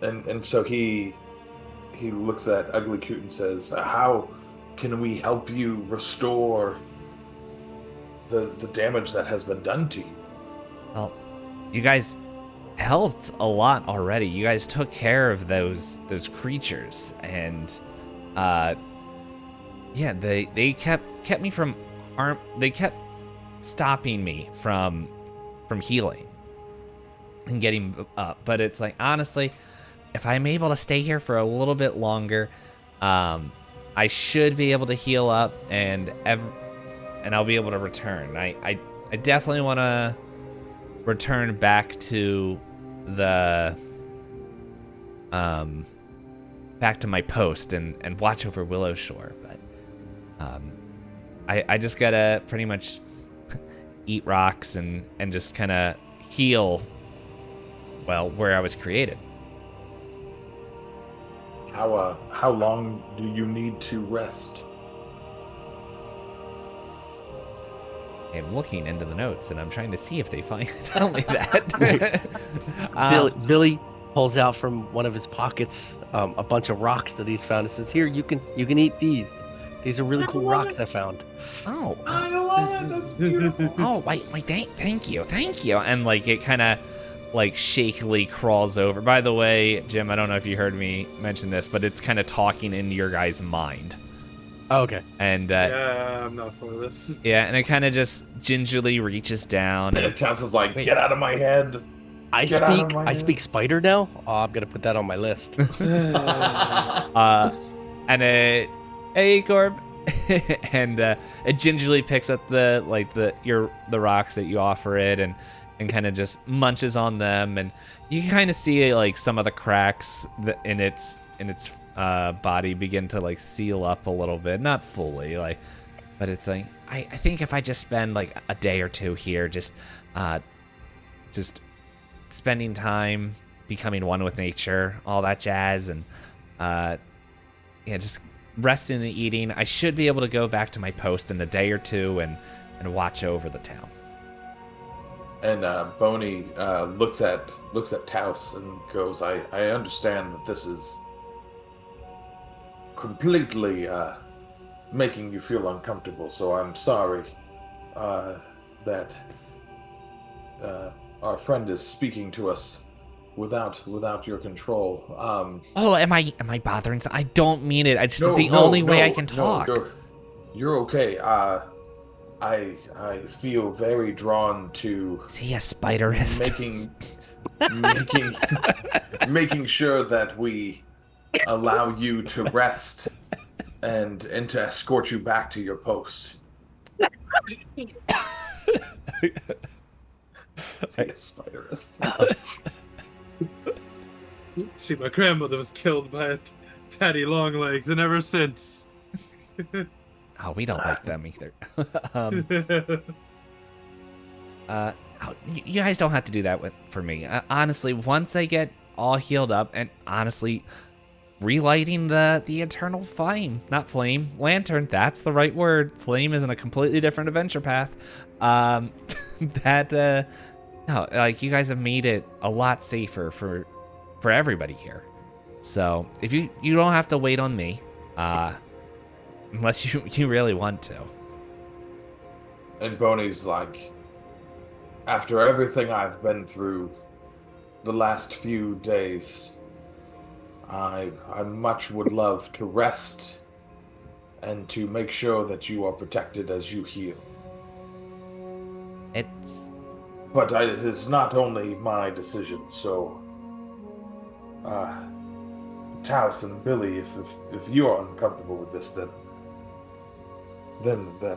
And so he looks at Ugly Coot and says, "How can we help you restore the damage that has been done to you?" Well, you guys helped a lot already. You guys took care of those creatures, and they kept me from harm. They kept stopping me from healing and getting up. But it's like, honestly, if I'm able to stay here for a little bit longer, I should be able to heal up and I'll be able to return. I definitely want to return back to back to my post and watch over Willow Shore, but I just gotta pretty much eat rocks and just kind of heal, well, where I was created. How long do you need to rest? I'm looking into the notes and I'm trying to see if they tell me that. Billy pulls out from one of his pockets a bunch of rocks that he's found and says, "Here, you can eat these. These are really cool rocks I found." Oh, I love it. That's beautiful. oh, wait, thank you. And like it kind of like shakily crawls over. By the way, Jim, I don't know if you heard me mention this, but it's kind of talking in your guys' mind. Oh, okay. And Yeah, I'm not for this. yeah, and it kind of just gingerly reaches down. And Tess is like, "Get out of my head." I speak spider now. Oh, I'm gonna put that on my list. And hey, Corb, and it gingerly picks up the rocks that you offer it, and kind of just munches on them, and you can kind of see like some of the cracks in its body begin to like seal up a little bit, not fully, like, but it's like I think if I just spend like a day or two here, just spending time becoming one with nature, all that jazz, and just resting and eating, I should be able to go back to my post in a day or two and watch over the town. And Boney looks at Taos and goes, I understand that this is completely making you feel uncomfortable, so I'm sorry that our friend is speaking to us without your control. Oh, am I bothering? I don't mean it. It's just the only way I can talk. You're okay. I feel very drawn to. Is he a spiderist? making sure that we allow you to rest and to escort you back to your post. Is he a spiderist? See, my grandmother was killed by a Daddy Longlegs, and ever since. Oh, we don't like them either. You guys don't have to do that for me. Honestly, once I get all healed up, and honestly, relighting the eternal flame, not flame, lantern, that's the right word. Flame is in a completely different adventure path. No, like, you guys have made it a lot safer for everybody here. So if you don't have to wait on me, unless you really want to. And Boney's like, after everything I've been through the last few days, I much would love to rest and to make sure that you are protected as you heal. It's But it is not only my decision, so Taos and Billy, if you are uncomfortable with this, then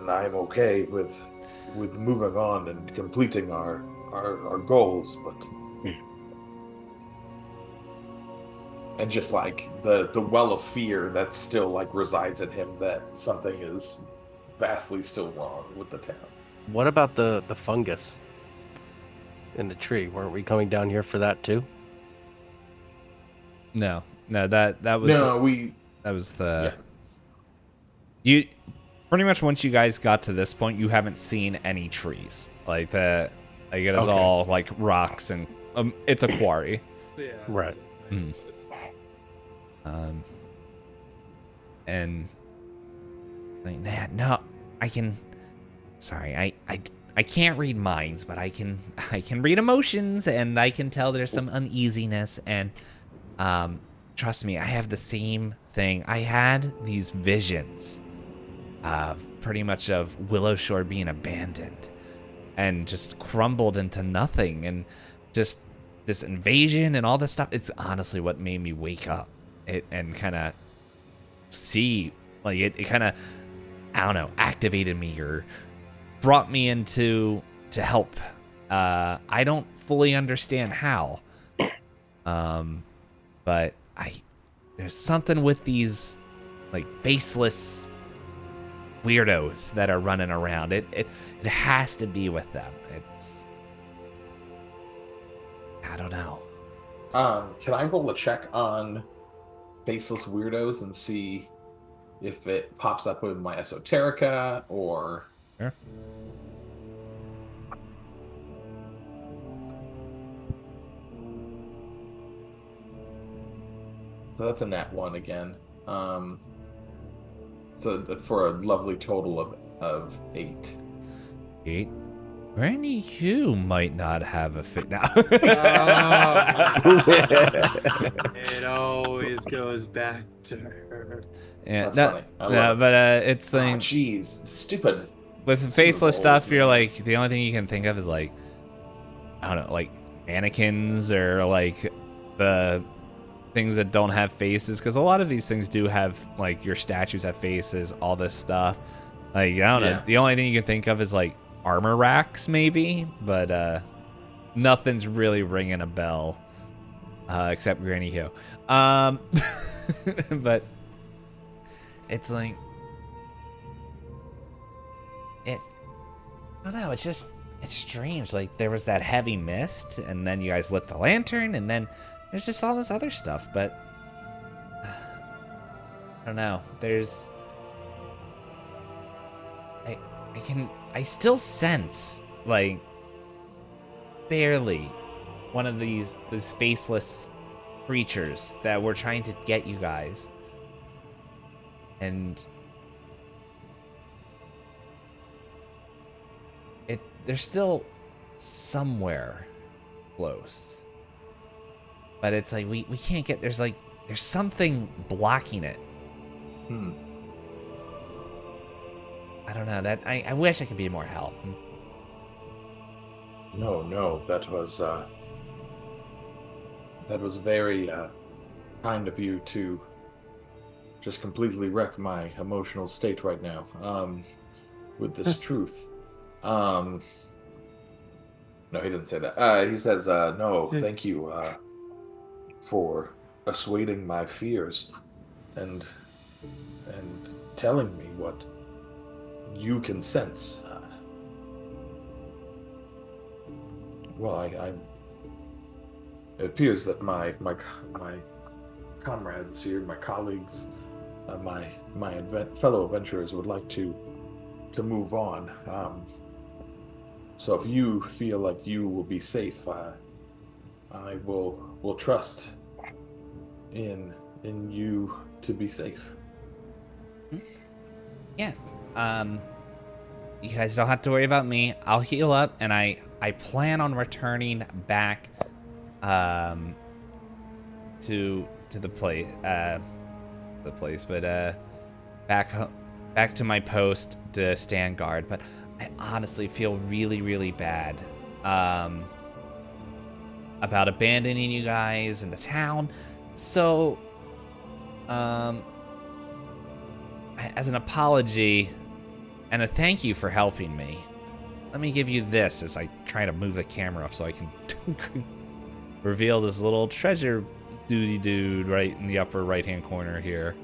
I'm okay with moving on and completing our goals, but and just like the well of fear that still like resides in him that something is vastly still wrong with the town. What about the fungus in the tree? Weren't we coming down here for that too? no, that was No, we that was the you pretty much once you guys got to this point, you haven't seen any trees like that. Like it is Okay. all like rocks and it's a quarry. Yeah. Right. Mm. And like that. No, I can. Sorry, I can't read minds, but I can read emotions, and I can tell there's some uneasiness. And trust me, I have the same thing. I had these visions, pretty much of Willow Shore being abandoned, and just crumbled into nothing, and just this invasion and all this stuff. It's honestly what made me wake up and kind of see, like it kind of, I don't know, activated me or brought me into to help. I don't fully understand how, but there's something with these like faceless weirdos that are running around. It has to be with them. It's, I don't know. can I roll a check on faceless weirdos and see if it pops up with my esoterica or Sure. So that's a nat 1 again. So for a lovely total of 8. 8. Granny Hugh might not have a fit now. It always goes back to her. Yeah, That's no, funny. I no, love it. but it's Oh, like jeez, stupid. with Super faceless Bowls, stuff, you're man. like the only thing you can think of is like, I don't know, like mannequins or like the things that don't have faces, because a lot of these things do have, like, your statues have faces, all this stuff. Like, I don't know, Yeah. the only thing you can think of is like armor racks maybe, but nothing's really ringing a bell except Granny Hugh. But it's like, I don't know, it's strange. Like, there was that heavy mist, and then you guys lit the lantern, and then there's just all this other stuff, but I don't know. There's, I still sense, like, barely one of these faceless creatures that were trying to get you guys. And they're still somewhere close. But it's like we can't get, there's something blocking it. I don't know, that I wish I could be more help. No, that was very kind of you to just completely wreck my emotional state right now with this truth. No, he didn't say that. He says, no, thank you for assuaging my fears and telling me what you can sense. Well, it appears that my comrades here, my colleagues, my fellow adventurers would like to move on. So if you feel like you will be safe, I will trust in you to be safe. Yeah. You guys don't have to worry about me. I'll heal up, and I plan on returning back to to the place, but back to my post to stand guard. But I honestly feel really, really bad about abandoning you guys in the town. So, as an apology and a thank you for helping me, let me give you this as I try to move the camera up so I can reveal this little treasure dude right in the upper right-hand corner here.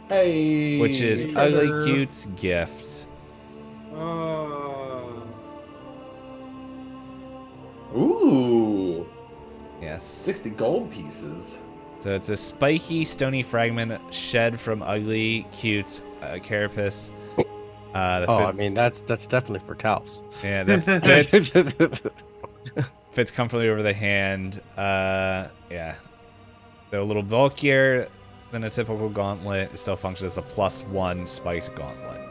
Hey, Which is Ugly Cute's gift. Oh. Ooh, Yes. 60 gold pieces. So it's a spiky, stony fragment shed from Ugly Cute's carapace. I mean that's definitely for Taos. Yeah, that fits comfortably over the hand. Yeah. They're a little bulkier than a typical gauntlet. It still functions as a +1 spiked gauntlet.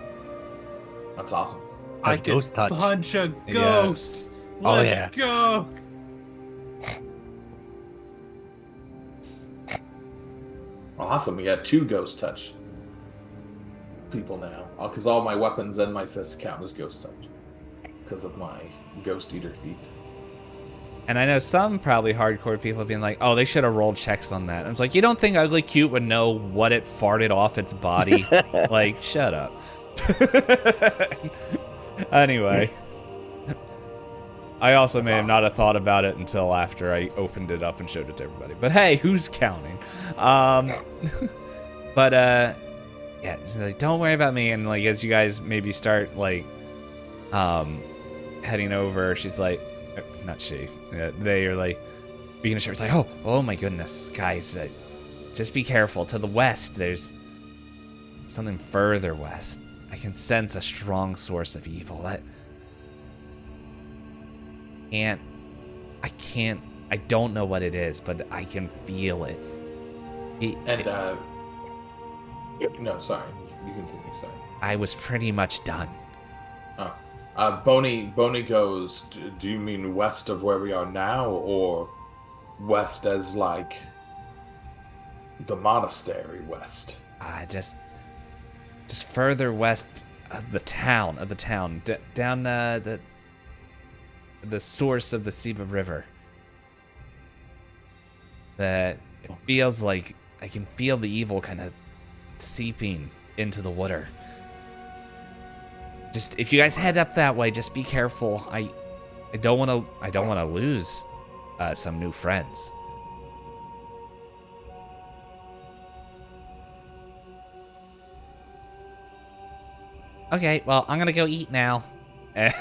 That's awesome. I Has can ghost touch. punch a ghost. Yes. Oh, Let's yeah. go. Awesome. We got 2 ghost touch people now. Because all my weapons and my fists count as ghost touch. Because of my ghost eater feat. And I know some probably hardcore people have been like, oh, they should have rolled checks on that. I was like, you don't think Ugly Cute would know what it farted off its body? Like, shut up. Anyway. I also may have not have thought about it until after I opened it up and showed it to everybody. But hey, who's counting? But yeah, she's like, don't worry about me. And like, as you guys maybe start like heading over, she's like, not she, they are like beginning to share. It's like, oh my goodness, guys, just be careful. To the west, there's something further west. I can sense a strong source of evil. I don't know what it is, but I can feel it. No, sorry. You continue, sorry. I was pretty much done. Boney goes, do you mean west of where we are now, or west as like the monastery west? Just further west of the town, down the source of the Seba River. That it feels like I can feel the evil kind of seeping into the water. Just if you guys head up that way, just be careful. I don't want to lose some new friends. Okay, well, I'm gonna go eat now. And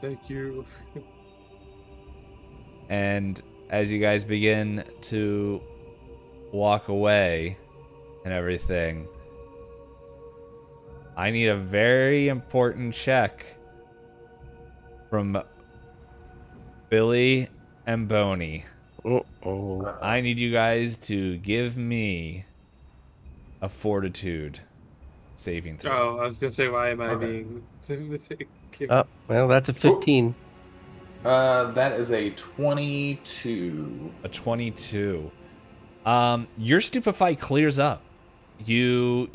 Thank you. and as you guys begin to walk away and everything, I need a very important check from Billy and Boney. Uh-oh. I need you guys to give me a fortitude saving throw. Oh, I was gonna say, why am I Okay. being? Oh, well, that's a 15. That is a 22. A 22. Your stupefied clears up. You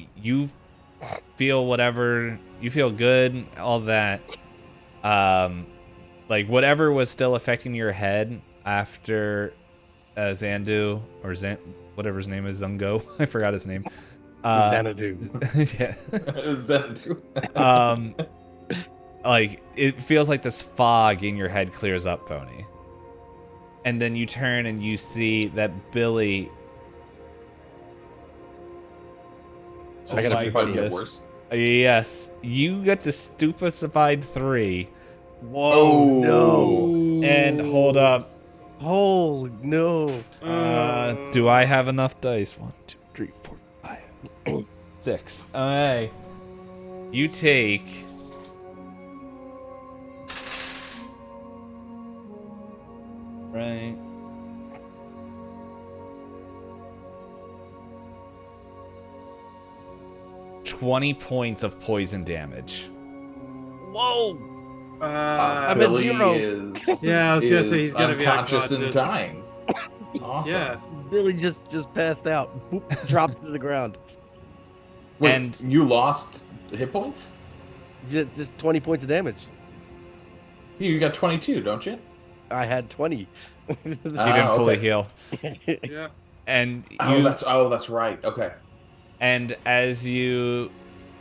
feel whatever, you feel good, all that. Like whatever was still affecting your head after Zandu or whatever his name is, Zungo. I forgot his name. Xanadu. Yeah. Xanadu. Like it feels like this fog in your head clears up, Boney. And then you turn and you see that Billy. So I gotta sorry if I be get this. worse. Yes, you get to stupefied 3. Whoa, no. And hold up. Oh, no. Do I have enough dice? 1, 2, 3, 4, 5, 6. Okay. You take. Right. $20 points of poison damage. Whoa. I'm at Billy 0. is Yeah, I was gonna say is he's gonna be unconscious and unconscious. dying. Awesome. Yeah. Billy just passed out, Boop, dropped to the ground. Wait, And- you lost hit points? Just 20 points of damage. You got 22, don't you? I had 20. You didn't fully okay. heal. Yeah. And That's right. Okay. And as you,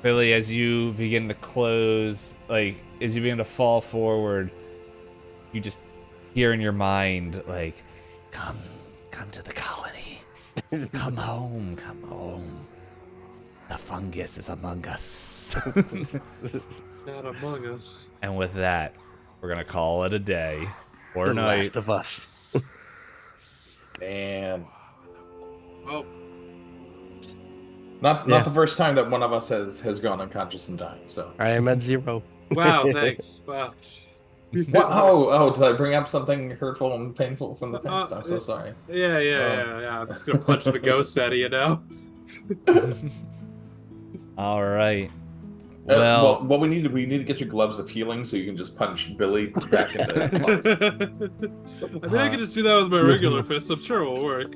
Billy, as you begin to close, like, as you begin to fall forward, you just hear in your mind, like, come to the colony. Come home. The fungus is among us. Not among us. And with that, we're going to call it a day or The night. Last of Us. And Well, not Yeah. the first time that one of us has gone unconscious and died. So. I am at 0. wow, thanks. Wow. What? Oh, did I bring up something hurtful and painful from the past? I'm so sorry. Yeah. I'm just gonna punch the ghost out of you now. All right. Well, Well, what we need to get you gloves of healing so you can just punch Billy back I into. think I can just do that with my regular fist. I'm sure it will work.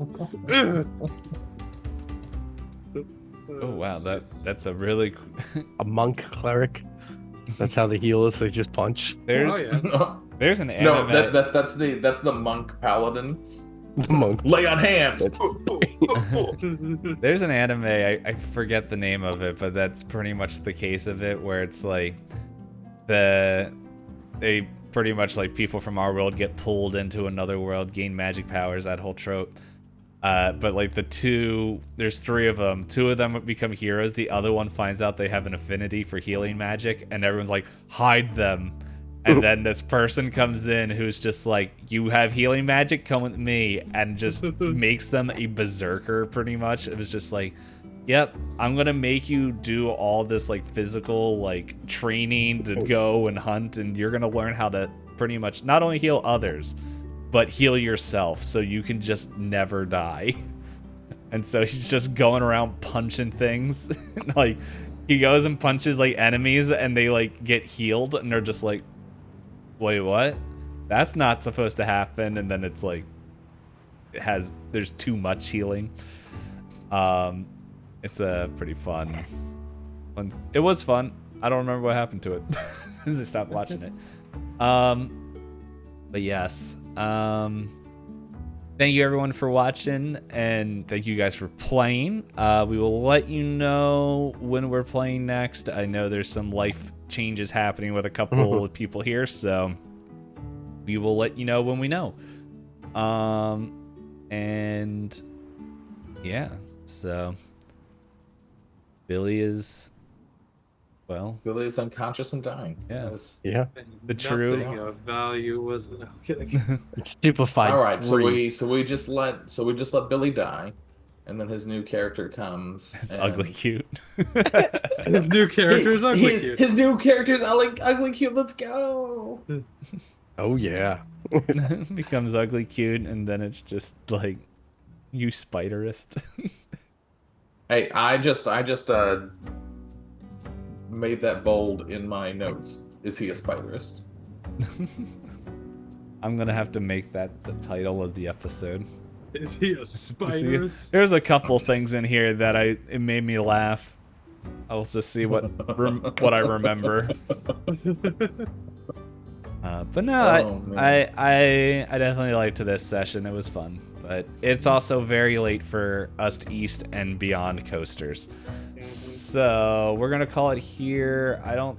oh, wow, that's a really... A monk cleric. That's how the heal is. They just punch. There's Oh, yeah. there's an No, anime... that's the monk paladin. The monk. Lay on hands. There's an anime, I forget the name of it, but that's pretty much the case of it, where it's like they pretty much like people from our world get pulled into another world, gain magic powers, that whole trope. But like there's 3 of them. 2 of them become heroes. The other one finds out they have an affinity for healing magic, and everyone's like, hide them. And then this person comes in who's just like, you have healing magic, come with me, and just makes them a berserker pretty much. It was just like, yep, I'm gonna make you do all this like physical like training to go and hunt, and you're gonna learn how to pretty much not only heal others, but heal yourself so you can just never die. And so he's just going around punching things. Like, he goes and punches like enemies and they like get healed, and they're just like, wait, what? That's not supposed to happen. And then it's like there's too much healing. It's a pretty fun. It was fun. I don't remember what happened to it. I just stopped watching it. But yes. Thank you everyone for watching, and thank you guys for playing. We will let you know when we're playing next. I know there's some life changes happening with a couple of people here, so we will let you know when we know. And yeah, so Billy is, well, Billy is unconscious and dying. Yeah. Yes. Yeah. The true- Nothing of value was. No, I'm kidding. Stupefied. All right, so breed. we just let Billy die, and then his new character comes. it's and- ugly cute. His new character is ugly cute. His new character is ugly cute. Let's go. Oh yeah. Becomes ugly cute, and then it's just like, you spiderist. Hey, I just made that bold in my notes. Is he a spiderist? I'm gonna have to make that the title of the episode. Is he a spider? There's a couple things in here that it made me laugh. I'll just see what I remember. But no, Oh, I definitely liked this session. It was fun, but it's also very late for us East and Beyond coasters. So we're gonna call it here. I don't